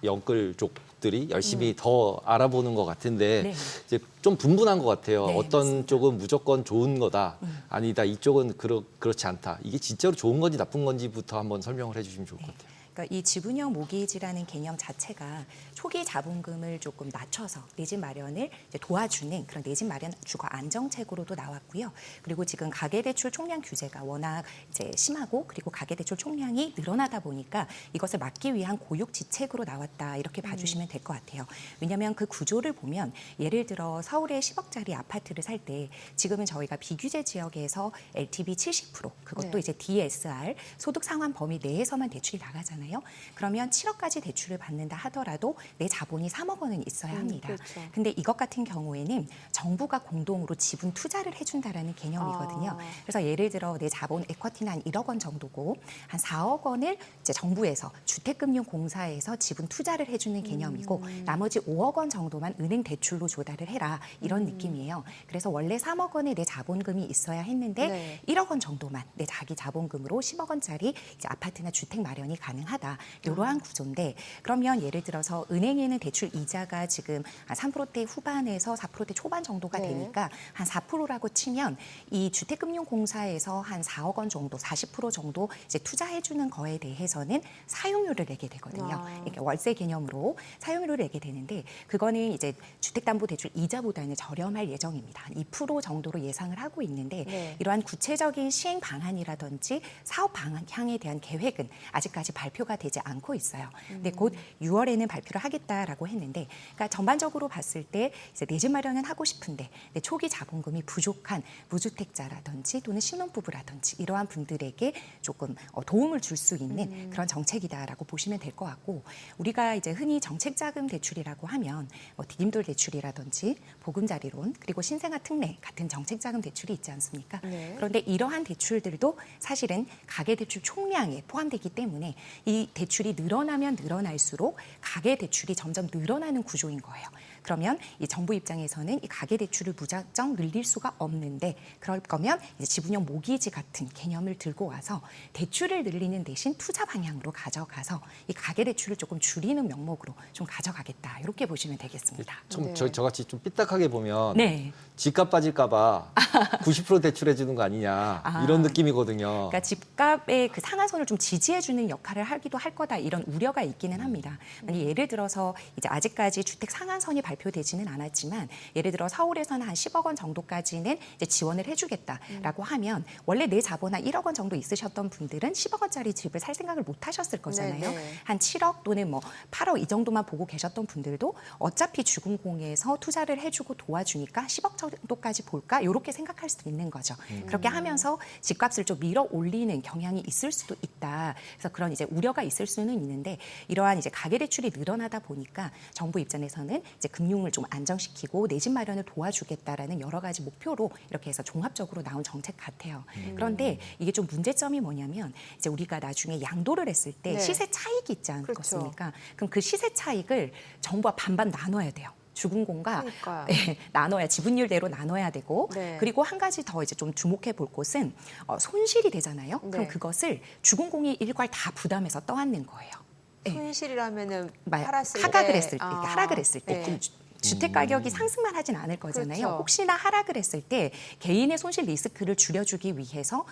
영끌족들이 열심히 더 알아보는 것 같은데 네. 이제 좀 분분한 것 같아요. 네, 어떤 맞습니다. 쪽은 무조건 좋은 거다, 아니다 이쪽은 그렇지 않다. 이게 진짜로 좋은 건지 나쁜 건지부터 한번 설명을 해주시면 좋을 것 같아요. 그러니까 이 지분형 모기지라는 개념 자체가 초기 자본금을 조금 낮춰서 내 집 마련을 이제 도와주는 그런 내 집 마련 주거 안정책으로도 나왔고요. 그리고 지금 가계대출 총량 규제가 워낙 이제 심하고 그리고 가계대출 총량이 늘어나다 보니까 이것을 막기 위한 고육지책으로 나왔다 이렇게 봐주시면 될 것 같아요. 왜냐하면 그 구조를 보면 예를 들어 서울에 10억짜리 아파트를 살 때 지금은 저희가 비규제 지역에서 LTV 70% 그것도 네. 이제 DSR 소득 상환 범위 내에서만 대출이 나가잖아요. 그러면 7억까지 대출을 받는다 하더라도 내 자본이 3억 원은 있어야 합니다. 그렇죠. 근데 이것 같은 경우에는 정부가 공동으로 지분 투자를 해준다라는 개념이거든요. 그래서 예를 들어 내 자본 에쿼티는 한 1억 원 정도고 한 4억 원을 이제 정부에서 주택금융공사에서 지분 투자를 해주는 개념이고 나머지 5억 원 정도만 은행 대출로 조달을 해라 이런 느낌이에요. 그래서 원래 3억 원의 내 자본금이 있어야 했는데 네. 1억 원 정도만 내 자기 자본금으로 10억 원짜리 이제 아파트나 주택 마련이 가능하다. 이러한 구조인데 그러면 예를 들어서 은행에는 대출 이자가 지금 한 3%대 후반에서 4%대 초반 정도가 네. 되니까 한 4%라고 치면 이 주택금융공사에서 한 4억 원 정도, 40% 정도 이제 투자해주는 거에 대해서는 사용료를 내게 되거든요. 그러니까 월세 개념으로 사용료를 내게 되는데 그거는 이제 주택담보대출 이자보다는 저렴할 예정입니다. 한 2% 정도로 예상을 하고 있는데 네. 이러한 구체적인 시행 방안이라든지 사업 방향에 대한 계획은 아직까지 발표가 되지 않고 있어요. 근데 곧 6월에는 발표를 하겠다라고 했는데, 그러니까 전반적으로 봤을 때 이제 내 집 마련은 하고 싶은데 내 초기 자본금이 부족한 무주택자라든지 또는 신혼부부라든지 이러한 분들에게 조금 도움을 줄 수 있는 그런 정책이다라고 보시면 될 것 같고 우리가 이제 흔히 정책자금 대출이라고 하면 디딤돌 대출이라든지 보금자리론 그리고 신생아 특례 같은 정책자금 대출이 있지 않습니까? 네. 그런데 이러한 대출들도 사실은 가계대출 총량에 포함되기 때문에 이 대출이 늘어나면 늘어날수록 가계대출이 점점 늘어나는 구조인 거예요. 그러면 이 정부 입장에서는 이 가계대출을 무작정 늘릴 수가 없는데 그럴 거면 이제 지분형 모기지 같은 개념을 들고 와서 대출을 늘리는 대신 투자 방향으로 가져가서 이 가계대출을 조금 줄이는 명목으로 좀 가져가겠다. 이렇게 보시면 되겠습니다. 좀 네. 저같이 좀 삐딱하게 보면 네. 집값 빠질까봐 90% 대출해 주는 거 아니냐 이런 느낌이거든요. 그러니까 집값의 그 상한선을 좀 지지해주는 역할을 하기도 할 거다 이런 우려가 있기는 합니다. 예를 들어서 이제 아직까지 주택 상한선이 발표되지는 않았지만 예를 들어 서울에서는 한 10억 원 정도까지는 이제 지원을 해주겠다라고 하면 원래 내 자본 한 1억 원 정도 있으셨던 분들은 10억 원짜리 집을 살 생각을 못 하셨을 거잖아요. 네네. 한 7억 또는 뭐 8억 이 정도만 보고 계셨던 분들도 어차피 주금공에서 투자를 해주고 도와주니까 10억 정도까지 볼까 이렇게 생각할 수도 있는 거죠. 그렇게 하면서 집값을 좀 밀어 올리는 경향이 있을 수도 있다. 그래서 그런 이제 우려가 있을 수는 있는데 이러한 이제 가계대출이 늘어나다 보니까 정부 입장에서는 이제 금융을 좀 안정시키고 내 집 마련을 도와주겠다라는 여러 가지 목표로 이렇게 해서 종합적으로 나온 정책 같아요. 그런데 이게 좀 문제점이 뭐냐면 이제 우리가 나중에 양도를 했을 때 네. 시세 차익이 있지 그렇죠. 않겠습니까? 그럼 그 시세 차익을 정부가 반반 나눠야 돼요. 주금공과 그러니까요. 나눠야 지분율대로 나눠야 되고 네. 그리고 한 가지 더 이제 좀 주목해 볼 곳은 손실이 되잖아요. 네. 그럼 그것을 주금공이 일괄 다 부담해서 떠안는 거예요. 네. 손실이라면은 말- 팔았을 하락을 때. 했을 때, 그러니까 하락을 했을 때. 네. 주택 가격이 상승만 하진 않을 거잖아요. 그렇죠. 혹시나 하락을 했을 때 개인의 손실 리스크를 줄여주기 위해서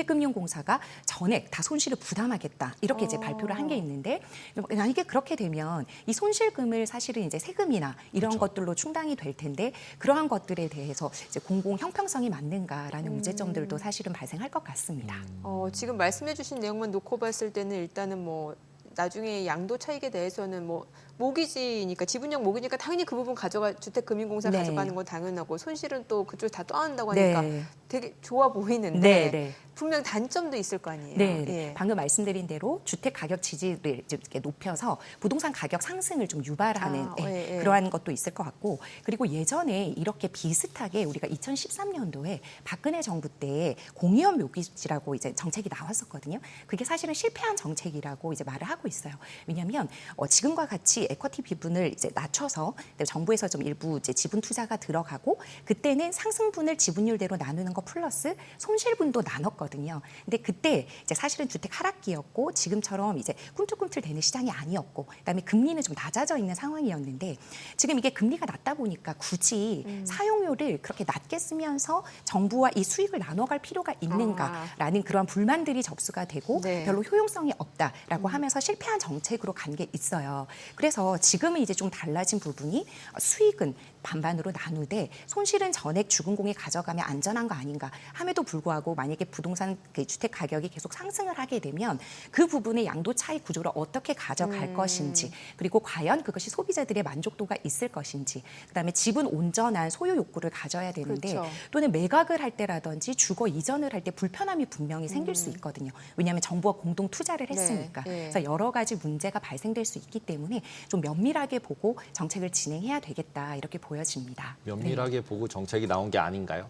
주택금융공사가 전액 다 손실을 부담하겠다 이렇게 이제 발표를 한 게 있는데 만약에 그렇게 되면 이 손실금을 사실은 이제 세금이나 이런 것들로 충당이 될 텐데 그러한 것들에 대해서 이제 공공 형평성이 맞는가라는 문제점들도 사실은 발생할 것 같습니다. 지금 말씀해주신 내용만 놓고 봤을 때는 일단은 뭐 나중에 양도 차익에 대해서는 뭐 모기지니까 지분형 모기니까 당연히 그 부분 주택금융공사 네. 가져가는 건 당연하고 손실은 또 그쪽 다 떠안다고 하니까 네. 되게 좋아 보이는데 네, 네. 분명 단점도 있을 거 아니에요. 네, 네. 예. 방금 말씀드린 대로 주택 가격 지지를 이렇게 높여서 부동산 가격 상승을 좀 유발하는 예. 그러한 것도 있을 것 같고, 그리고 예전에 이렇게 비슷하게 우리가 2013년도에 박근혜 정부 때 공유업 묘기지라고 이제 정책이 나왔었거든요. 그게 사실은 실패한 정책이라고 이제 말을 하고 있어요. 왜냐하면 지금과 같이 에쿼티 비분을 이제 낮춰서 정부에서 좀 일부 이제 지분 투자가 들어가고, 그때는 상승분을 지분율대로 나누는 거 플러스 손실분도 나눴거든요. 근데 그때 이제 사실은 주택 하락기였고 지금처럼 이제 꿈틀꿈틀 되는 시장이 아니었고, 그다음에 금리는 좀 낮아져 있는 상황이었는데, 지금 이게 금리가 낮다 보니까 굳이 사용료를 그렇게 낮게 쓰면서 정부와 이 수익을 나눠갈 필요가 있는가라는 그런 불만들이 접수가 되고 네. 별로 효용성이 없다라고 하면서 실패한 정책으로 간 게 있어요. 그래서 지금은 이제 좀 달라진 부분이 수익은 반반으로 나누되 손실은 전액 주금공이 가져가면 안전한 거 아닌가 함에도 불구하고, 만약에 부동산 주택 가격이 계속 상승을 하게 되면 그 부분의 양도 차익 구조를 어떻게 가져갈 것인지, 그리고 과연 그것이 소비자들의 만족도가 있을 것인지, 그다음에 집은 온전한 소유 욕구를 가져야 되는데 그렇죠. 또는 매각을 할 때라든지 주거 이전을 할 때 불편함이 분명히 생길 수 있거든요. 왜냐하면 정부가 공동 투자를 했으니까. 네. 그래서 여러 가지 문제가 발생될 수 있기 때문에 좀 면밀하게 보고 정책을 진행해야 되겠다, 이렇게 보여집니다. 면밀하게 보고 정책이 나온 게 아닌가요?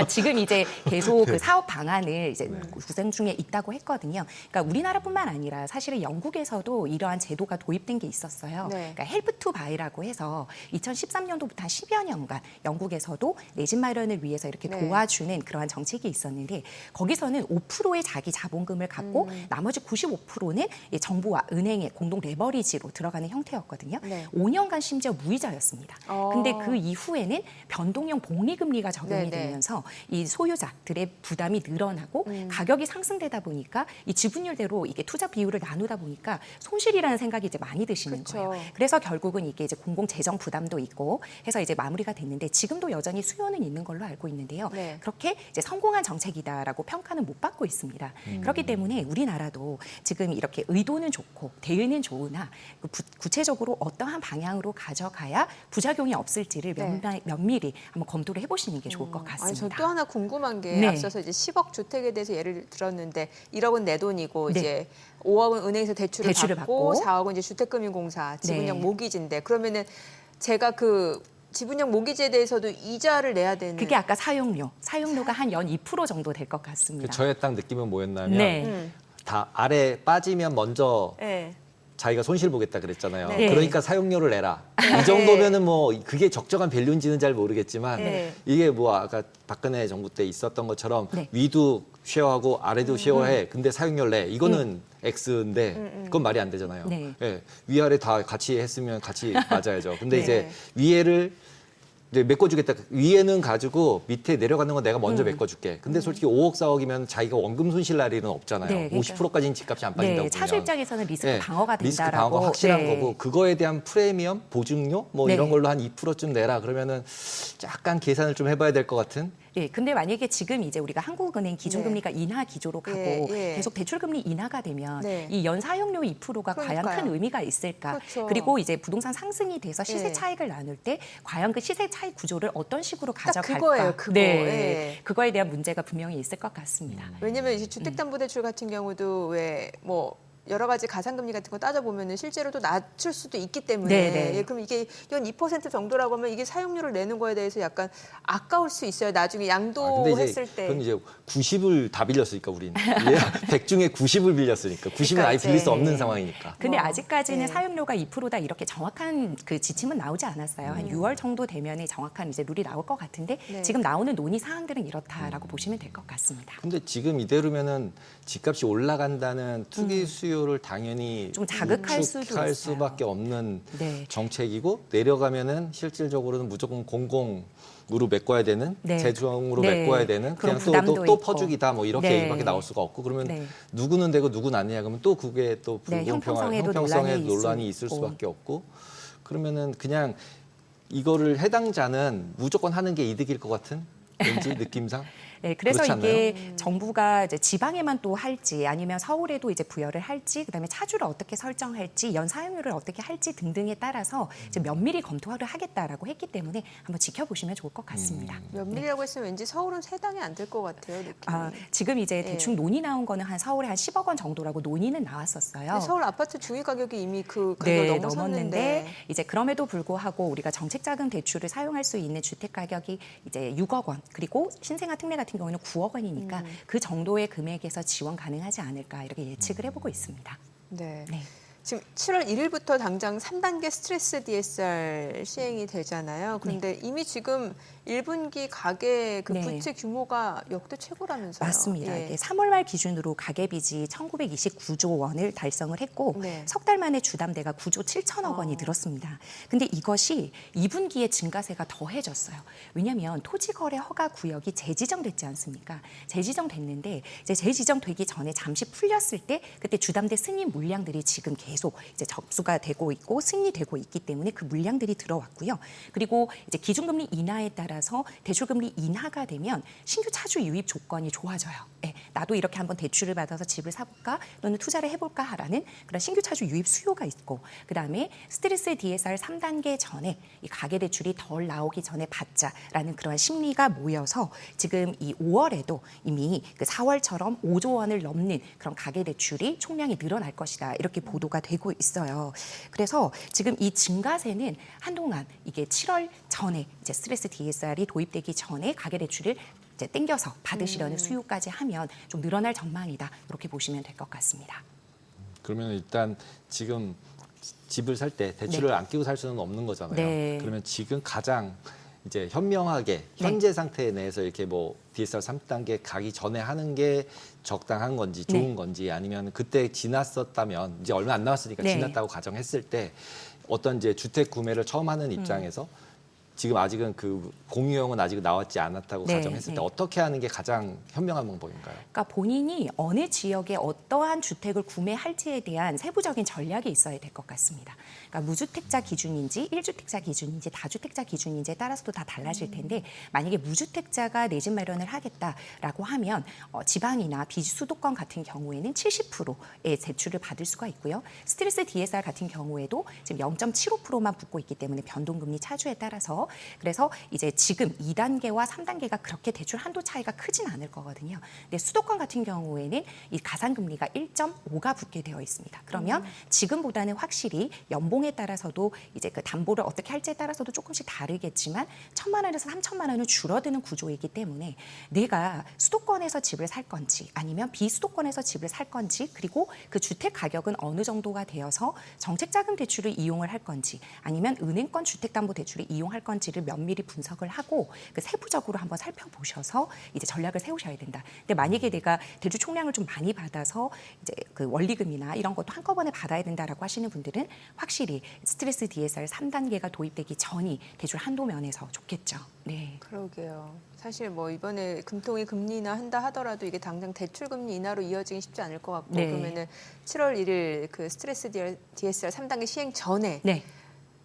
지금 이제 계속 그 사업 방안을 이제 구상 중에 있다고 했거든요. 그러니까 우리나라뿐만 아니라 사실은 영국에서도 이러한 제도가 도입된 게 있었어요. 네. 그러니까 헬프 투 바이라고 해서 2013년도부터 한 10여 년간 영국에서도 내 집 마련을 위해서 이렇게 네. 도와주는 그러한 정책이 있었는데, 거기서는 5%의 자기 자본금을 갖고 나머지 95%는 정부와 은행의 공동 레버리지로 들어가는 형태였거든요. 네. 5년간 심지어 무이자였습니다. 근데 그 이후에는 변동형 복리금리가 적용이 네네. 되면서 이 소유자들의 부담이 늘어나고 가격이 상승되다 보니까 이 지분율대로 이게 투자 비율을 나누다 보니까 손실이라는 생각이 이제 많이 드시는 그쵸. 거예요. 그래서 결국은 이게 이제 공공 재정 부담도 있고 해서 이제 마무리가 됐는데, 지금도 여전히 수요는 있는 걸로 알고 있는데요. 네. 그렇게 이제 성공한 정책이다라고 평가는 못 받고 있습니다. 그렇기 때문에 우리나라도 지금 이렇게 의도는 좋고 대의는 좋으나 구체적으로 어떠한 방향으로 가져가야 부작용이 없을지를 면밀히 한번 검토를 해보시는 게 좋을 것 아니, 같습니다. 저 또 하나 궁금한 게 네. 앞서서 이제 10억 주택에 대해서 예를 들었는데 1억은 내 돈이고 네. 이제 5억은 은행에서 대출을 받고 4억은 이제 주택금융공사 지분형 네. 모기지인데, 그러면은 제가 그 지분형 모기지에 대해서도 이자를 내야 되는. 그게 아까 사용료가 한 연 2% 정도 될 것 같습니다. 저의 딱 느낌은 뭐였냐면 네. 다 아래 빠지면 먼저 네. 자기가 손실 보겠다 그랬잖아요. 네. 그러니까 사용료를 내라. 이 정도면은 뭐 그게 적정한 밸류인지는 잘 모르겠지만 네. 이게 뭐 아까 박근혜 정부 때 있었던 것처럼 네. 위도 쉐어하고 아래도 쉐어해. 근데 사용료를 내. 이거는 X인데 그건 말이 안 되잖아요. 네. 예, 위아래 다 같이 했으면 같이 맞아야죠. 근데 네. 이제 위에를 이제 메꿔주겠다. 위에는 가지고 밑에 내려가는 건 내가 먼저 메꿔줄게. 근데 솔직히 5억, 4억이면 자기가 원금 손실 날 일은 없잖아요. 네, 그러니까. 50%까지는 집값이 안 빠진다고 네, 차주 보면. 입장에서는 리스크 네, 방어가 된다라고. 리스크 방어가 확실한 네. 거고, 그거에 대한 프리미엄, 보증료 뭐 네. 이런 걸로 한 2%쯤 내라. 그러면은 약간 계산을 좀 해봐야 될 것 같은. 예, 근데 만약에 지금 이제 우리가 한국은행 기준금리가 인하 기조로 가고 예. 계속 대출금리 인하가 되면 네. 이 연사용료 2%가 과연 그러니까요. 큰 의미가 있을까? 그렇죠. 그리고 이제 부동산 상승이 돼서 시세 예. 차익을 나눌 때 과연 그 시세 차익 구조를 어떤 식으로 딱 가져갈까? 그거예요, 그거. 네, 예. 그거에 대한 문제가 분명히 있을 것 같습니다. 왜냐면 이제 주택담보대출 같은 경우도 왜 뭐 여러 가지 가상금리 같은 거 따져보면은 실제로도 낮출 수도 있기 때문에 네네. 예, 그럼 이게 연 2% 정도라고 하면 이게 사용료를 내는 거에 대해서 약간 아까울 수 있어요. 나중에 근데 양도했을 이제 때. 그건 이제 90을 다 빌렸으니까 우리는 100 중에 90을 빌렸으니까 90은 아예 빌릴 수 없는 상황이니까. 근데 뭐, 아직까지는 네. 사용료가 2%다 이렇게 정확한 그 지침은 나오지 않았어요. 한 6월 정도 되면은 정확한 이제 룰이 나올 것 같은데 네. 지금 나오는 논의 사항들은 이렇다라고 보시면 될 것 같습니다. 근데 지금 이대로면은 집값이 올라간다는 투기 수요를 당연히 좀 자극할 수도 위축할 있어요. 수밖에 없는 네. 정책이고, 내려가면은 실질적으로는 무조건 공공으로 메꿔야 되는, 네. 재정으로 네. 메꿔야 되는, 그런 그냥 부담도 또 있고. 퍼주기다 뭐 이렇게 네. 얘기밖에 나올 수가 없고, 그러면 네. 누구는 되고 누구는 아니냐 그러면 또 그게 또 네, 형평성에도 형평성에 논란이 논란이 있을 있을 수 수밖에 없고, 그러면은 그냥 이거를 해당자는 무조건 하는 게 이득일 것 같은 왠지 느낌상. 네, 그래서 그렇지 이게 정부가 이제 지방에만 또 할지 아니면 서울에도 이제 부여를 할지 그다음에 차주를 어떻게 설정할지 연 사용료를 어떻게 할지 등등에 따라서 이제 면밀히 검토를 하겠다라고 했기 때문에 한번 지켜보시면 좋을 것 같습니다. 면밀이라고 했으면 왠지 서울은 세당이 안 될 것 같아요. 느낌이. 지금 이제 예. 대충 논의 나온 거는 한 서울에 한 10억 원 정도라고 논의는 나왔었어요. 근데 서울 아파트 중위 가격이 이미 그 가격을 네, 넘었는데 넘었는데 이제 그럼에도 불구하고 우리가 정책자금 대출을 사용할 수 있는 주택 가격이 이제 6억 원 그리고 신생아 특례 같은 경우는 9억 원이니까 그 정도의 금액에서 지원 가능하지 않을까 이렇게 예측을 해보고 있습니다. 네. 네. 지금 7월 1일부터 당장 3단계 스트레스 DSR 시행이 되잖아요. 그런데 이미 지금 1분기 가계 그 네. 부채 규모가 역대 최고라면서요. 맞습니다. 예. 이게 3월 말 기준으로 가계빚이 1,929조 원을 달성을 했고 네. 석 달 만에 주담대가 9조 7천억 원이 늘었습니다. 근데 이것이 2분기에 증가세가 더해졌어요. 왜냐하면 토지거래 허가 구역이 재지정됐지 않습니까? 재지정됐는데 이제 재지정되기 전에 잠시 풀렸을 때 그때 주담대 승인 물량들이 지금 계속 이제 접수가 되고 있고 승인되고 있기 때문에 그 물량들이 들어왔고요. 그리고 이제 기준금리 인하에 따라서 대출금리 인하가 되면 신규 차주 유입 조건이 좋아져요. 네, 나도 이렇게 한번 대출을 받아서 집을 사볼까 또는 투자를 해볼까라는 그런 신규 차주 유입 수요가 있고 그다음에 스트레스 DSR 3단계 전에 이 가계대출이 덜 나오기 전에 받자라는 그런 심리가 모여서 지금 이 5월에도 이미 그 4월처럼 5조 원을 넘는 그런 가계대출이 총량이 늘어날 것이다 이렇게 보도가 되고 있어요. 그래서 지금 이 증가세는 한동안 이게 7월 전에 이제 스트레스 DSR이 도입되기 전에 가계대출을 이제 땡겨서 받으시려는 수요까지 하면 좀 늘어날 전망이다 이렇게 보시면 될 것 같습니다. 그러면 일단 지금 집을 살 때 대출을 네. 안 끼고 살 수는 없는 거잖아요. 네. 그러면 지금 가장 이제 현명하게 현재 상태 내에서 이렇게 뭐 DSR 3단계 가기 전에 하는 게 적당한 건지 좋은 네. 건지 아니면 그때 지났었다면 이제 얼마 안 남았으니까 네. 지났다고 가정했을 때 어떤 이제 주택 구매를 처음 하는 입장에서 지금 아직은 그 공유형은 아직 나왔지 않았다고 네, 가정했을 때 네. 어떻게 하는 게 가장 현명한 방법인가요? 그러니까 본인이 어느 지역에 어떠한 주택을 구매할지에 대한 세부적인 전략이 있어야 될 것 같습니다. 그러니까 무주택자 기준인지 1주택자 기준인지 다주택자 기준인지에 따라서도 다 달라질 텐데 만약에 무주택자가 내 집 마련을 하겠다라고 하면 지방이나 비수도권 같은 경우에는 70%의 대출을 받을 수가 있고요. 스트레스 DSR 같은 경우에도 지금 0.75%만 붙고 있기 때문에 변동금리 차주에 따라서 그래서 이제 지금 2단계와 3단계가 그렇게 대출 한도 차이가 크진 않을 거거든요. 근데 수도권 같은 경우에는 이 가산금리가 1.5가 붙게 되어 있습니다. 그러면 지금보다는 확실히 연봉에 따라서도 이제 그 담보를 어떻게 할지에 따라서도 조금씩 다르겠지만 1,000만 원에서 3,000만 원은 줄어드는 구조이기 때문에 내가 수도권에서 집을 살 건지 아니면 비수도권에서 집을 살 건지 그리고 그 주택 가격은 어느 정도가 되어서 정책자금 대출을 이용을 할 건지 아니면 은행권 주택담보대출을 이용할 건지를 면밀히 분석을 하고 그 세부적으로 한번 살펴보셔서 이제 전략을 세우셔야 된다. 근데 만약에 내가 대출 총량을 좀 많이 받아서 이제 그 원리금이나 이런 것도 한꺼번에 받아야 된다라고 하시는 분들은 확실히 스트레스 DSR 3단계가 도입되기 전이 대출 한도 면에서 좋겠죠. 네. 그러게요. 사실 뭐 이번에 금통위 금리 인하 한다 하더라도 이게 당장 대출 금리 인하로 이어지기 쉽지 않을 것 같고 네. 그러면은 7월 1일 그 스트레스 DSR 3단계 시행 전에 네.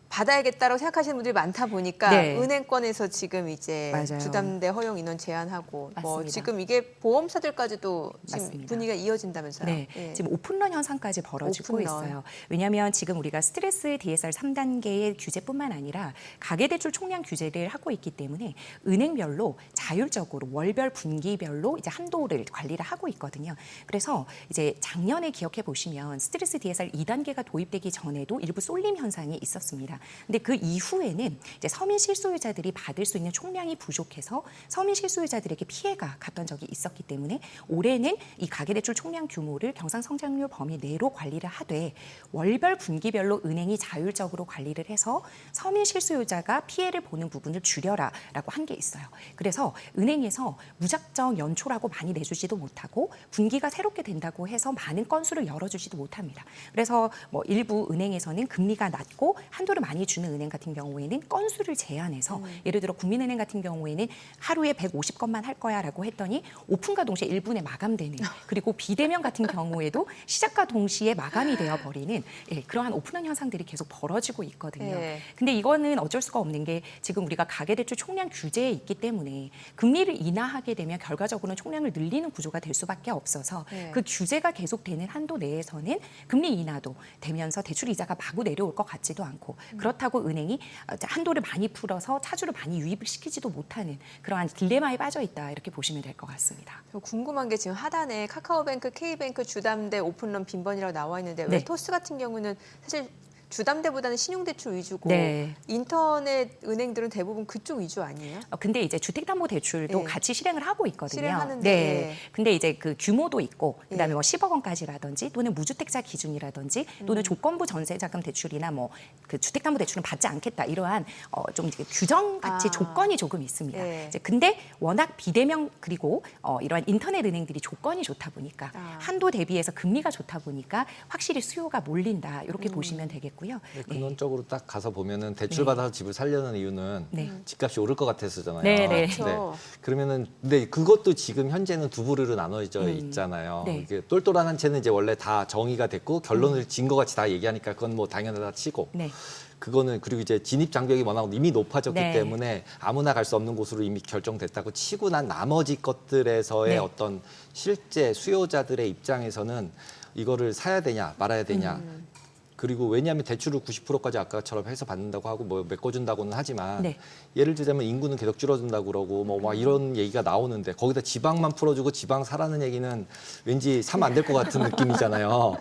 받아야겠다고 생각하시는 분들이 많다 보니까 네. 은행권에서 지금 이제 맞아요. 주담대 허용 인원 제한하고 뭐 맞습니다. 지금 이게 보험사들까지도 지금 맞습니다. 분위기가 이어진다면서요. 네, 예. 지금 오픈런 현상까지 벌어지고 오픈런. 있어요. 왜냐하면 지금 우리가 스트레스 DSR 3단계의 규제뿐만 아니라 가계대출 총량 규제를 하고 있기 때문에 은행별로 자율적으로 월별 분기별로 이제 한도를 관리를 하고 있거든요. 그래서 이제 작년에 기억해 보시면 스트레스 DSR 2단계가 도입되기 전에도 일부 쏠림 현상이 있었습니다. 근데 그 이후에는 이제 서민 실소유자들이 받을 수 있는 총량이 부족해서 서민 실소유자들에게 피해가 갔던 적이 있었기 때문에 올해는 이 가계대출 총량 규모를 경상성장률 범위 내로 관리를 하되 월별 분기별로 은행이 자율적으로 관리를 해서 서민 실소유자가 피해를 보는 부분을 줄여라라고 한 게 있어요. 그래서 은행에서 무작정 연초라고 많이 내주지도 못하고 분기가 새롭게 된다고 해서 많은 건수를 열어주지도 못합니다. 그래서 뭐 일부 은행에서는 금리가 낮고 한도를 많이 주는 은행 같은 경우에는 건수를 제한해서 예를 들어 국민은행 같은 경우에는 하루에 150건만 할 거야라고 했더니 오픈과 동시에 1분에 마감되는 그리고 비대면 같은 경우에도 시작과 동시에 마감이 되어 버리는 그러한 오픈런 현상들이 계속 벌어지고 있거든요. 네. 근데 이거는 어쩔 수가 없는 게 지금 우리가 가계대출 총량 규제에 있기 때문에 금리를 인하하게 되면 결과적으로는 총량을 늘리는 구조가 될 수밖에 없어서 네. 그 규제가 계속되는 한도 내에서는 금리 인하도 되면서 대출 이자가 마구 내려올 것 같지도 않고 그렇다고 은행이 한도를 많이 풀어서 차주를 많이 유입을 시키지도 못하는 그러한 딜레마에 빠져 있다 이렇게 보시면 될 것 같습니다. 저 궁금한 게 지금 하단에 카카오뱅크, K뱅크 주담대 오픈런 빈번이라고 나와 있는데 왜 네. 토스 같은 경우는 사실 주담대보다는 신용대출 위주고 네. 인터넷 은행들은 대부분 그쪽 위주 아니에요? 근데 이제 주택담보대출도 네. 같이 실행을 하고 있거든요. 실행하는데. 네. 근데 이제 그 규모도 있고 그다음에 예. 뭐 10억 원까지라든지 또는 무주택자 기준이라든지 또는 조건부 전세자금 대출이나 뭐 그 주택담보대출은 받지 않겠다 이러한 좀 이제 규정 같이 아. 조건이 조금 있습니다. 예. 이제 근데 워낙 비대면 그리고 이러한 인터넷 은행들이 조건이 좋다 보니까 아. 한도 대비해서 금리가 좋다 보니까 확실히 수요가 몰린다 이렇게 보시면 되겠고요. 네, 네. 근원적으로 딱 가서 보면은 대출 받아서 집을 살려는 이유는 네. 집값이 오를 것 같아서잖아요. 네, 네. 그렇죠. 그러면은 근데 그것도 지금 현재는 두 부류로 나눠져 있잖아요. 네. 이게 똘똘한 한 채는 이제 원래 다 정의가 됐고 결론을 진 것 같이 다 얘기하니까 그건 뭐 당연하다 치고. 네. 그거는 그리고 이제 진입 장벽이 워낙 이미 높아졌기 네. 때문에 아무나 갈 수 없는 곳으로 이미 결정됐다고 치고 난 나머지 것들에서의 네. 어떤 실제 수요자들의 입장에서는 이거를 사야 되냐 말아야 되냐. 그리고 왜냐하면 대출을 90%까지 아까처럼 해서 받는다고 하고 뭐 메꿔준다고는 하지만 네. 예를 들자면 인구는 계속 줄어든다고 그러고 뭐 막 이런 얘기가 나오는데 거기다 지방만 풀어주고 지방 사라는 얘기는 왠지 사면 안 될 것 같은 느낌이잖아요.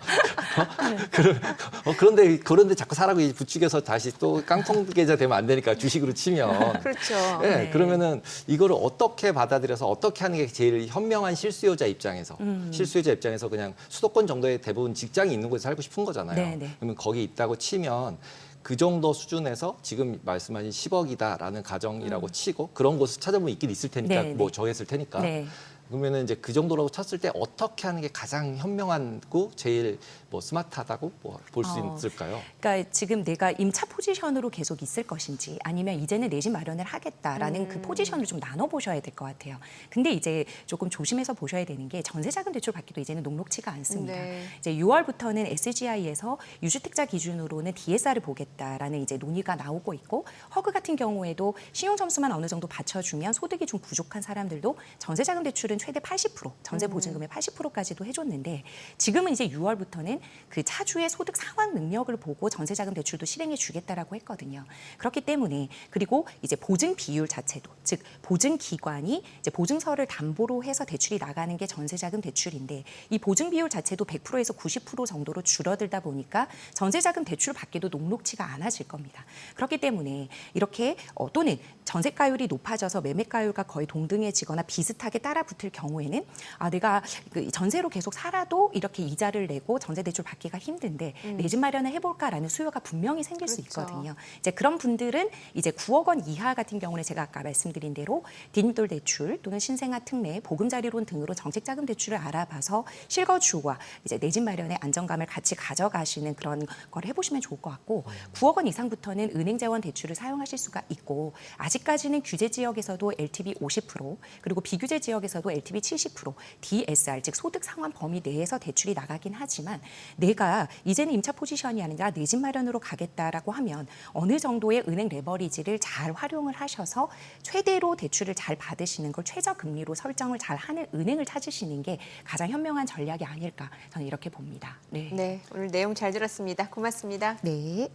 그런데 자꾸 사라고 부추겨서 다시 또 깡통 계좌 되면 안 되니까 주식으로 치면. 그렇죠. 네, 네. 그러면은 이거를 어떻게 받아들여서 어떻게 하는 게 제일 현명한 실수요자 입장에서 실수요자 입장에서 그냥 수도권 정도의 대부분 직장이 있는 곳에 살고 싶은 거잖아요. 네, 네. 그러면 거기 있다고 치면 그 정도 수준에서 지금 말씀하신 10억이다라는 가정이라고 치고 그런 곳을 찾아보면 있긴 있을 테니까 네, 뭐 네. 정했을 테니까 네. 그러면은 이제 그 정도라고 쳤을 때 어떻게 하는 게 가장 현명하고 제일 뭐 스마트하다고 뭐 볼 수 있을까요? 그러니까 지금 내가 임차 포지션으로 계속 있을 것인지 아니면 이제는 내 집 마련을 하겠다라는 그 포지션을 좀 나눠 보셔야 될 것 같아요. 근데 이제 조금 조심해서 보셔야 되는 게 전세자금 대출 받기도 이제는 녹록치가 않습니다. 네. 이제 6월부터는 SGI에서 유주택자 기준으로는 DSR을 보겠다라는 이제 논의가 나오고 있고 허그 같은 경우에도 신용 점수만 어느 정도 받쳐주면 소득이 좀 부족한 사람들도 전세자금 대출은 최대 80% 전세 보증금의 80%까지도 해줬는데 지금은 이제 6월부터는 그 차주의 소득 상환 능력을 보고 전세자금 대출도 실행해 주겠다라고 했거든요. 그렇기 때문에 그리고 이제 보증 비율 자체도 즉 보증 기관이 이제 보증서를 담보로 해서 대출이 나가는 게 전세자금 대출인데 이 보증 비율 자체도 100%에서 90% 정도로 줄어들다 보니까 전세자금 대출 받기도 녹록치가 않아질 겁니다. 그렇기 때문에 이렇게 또는 전세가율이 높아져서 매매가율과 거의 동등해지거나 비슷하게 따라붙을 경우에는 내가 그 전세로 계속 살아도 이렇게 이자를 내고 전세 대출 받기가 힘든데 내 집 마련을 해볼까라는 수요가 분명히 생길 수 그렇죠. 있거든요. 이제 그런 분들은 이제 9억 원 이하 같은 경우는 제가 아까 말씀드린 대로 디딤돌 대출 또는 신생아 특례, 보금자리론 등으로 정책자금 대출을 알아봐서 실거주와 이제 내 집 마련의 안정감을 같이 가져가시는 그런 걸 해보시면 좋을 것 같고 9억 원 이상부터는 은행 재원 대출을 사용하실 수가 있고 아직까지는 규제 지역에서도 LTV 50% 그리고 비규제 지역에서도 LTV 70% DSR 즉 소득 상환 범위 내에서 대출이 나가긴 하지만 내가 이제는 임차 포지션이 아니라 내 집 마련으로 가겠다라고 하면 어느 정도의 은행 레버리지를 잘 활용을 하셔서 최대로 대출을 잘 받으시는 걸 최저 금리로 설정을 잘 하는 은행을 찾으시는 게 가장 현명한 전략이 아닐까 저는 이렇게 봅니다. 네. 네, 오늘 내용 잘 들었습니다. 고맙습니다. 네.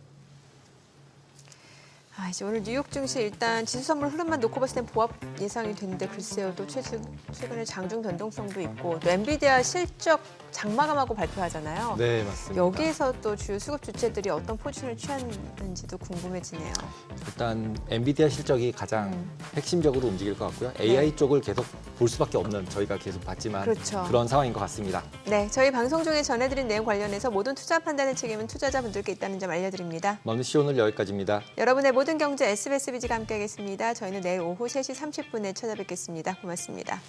이제 오늘 뉴욕 증시 일단 지수 선물 흐름만 놓고 봤을 땐 보합 예상이 되는데 글쎄요 또 최근에 장중 변동성도 있고 또 엔비디아 실적 장마감하고 발표하잖아요. 네, 맞습니다. 여기에서 또 주요 수급 주체들이 어떤 포지션을 취하는지도 궁금해지네요. 일단 엔비디아 실적이 가장 핵심적으로 움직일 것 같고요. AI 쪽을 계속 볼 수밖에 없는 저희가 계속 봤지만 그렇죠. 그런 상황인 것 같습니다. 네, 저희 방송 중에 전해드린 내용 관련해서 모든 투자 판단의 책임은 투자자분들께 있다는 점 알려드립니다. 머니쇼 오늘 여기까지입니다. 여러분의 모든 경제 SBS 비지가 함께하겠습니다. 저희는 내일 오후 3시 30분에 찾아뵙겠습니다. 고맙습니다.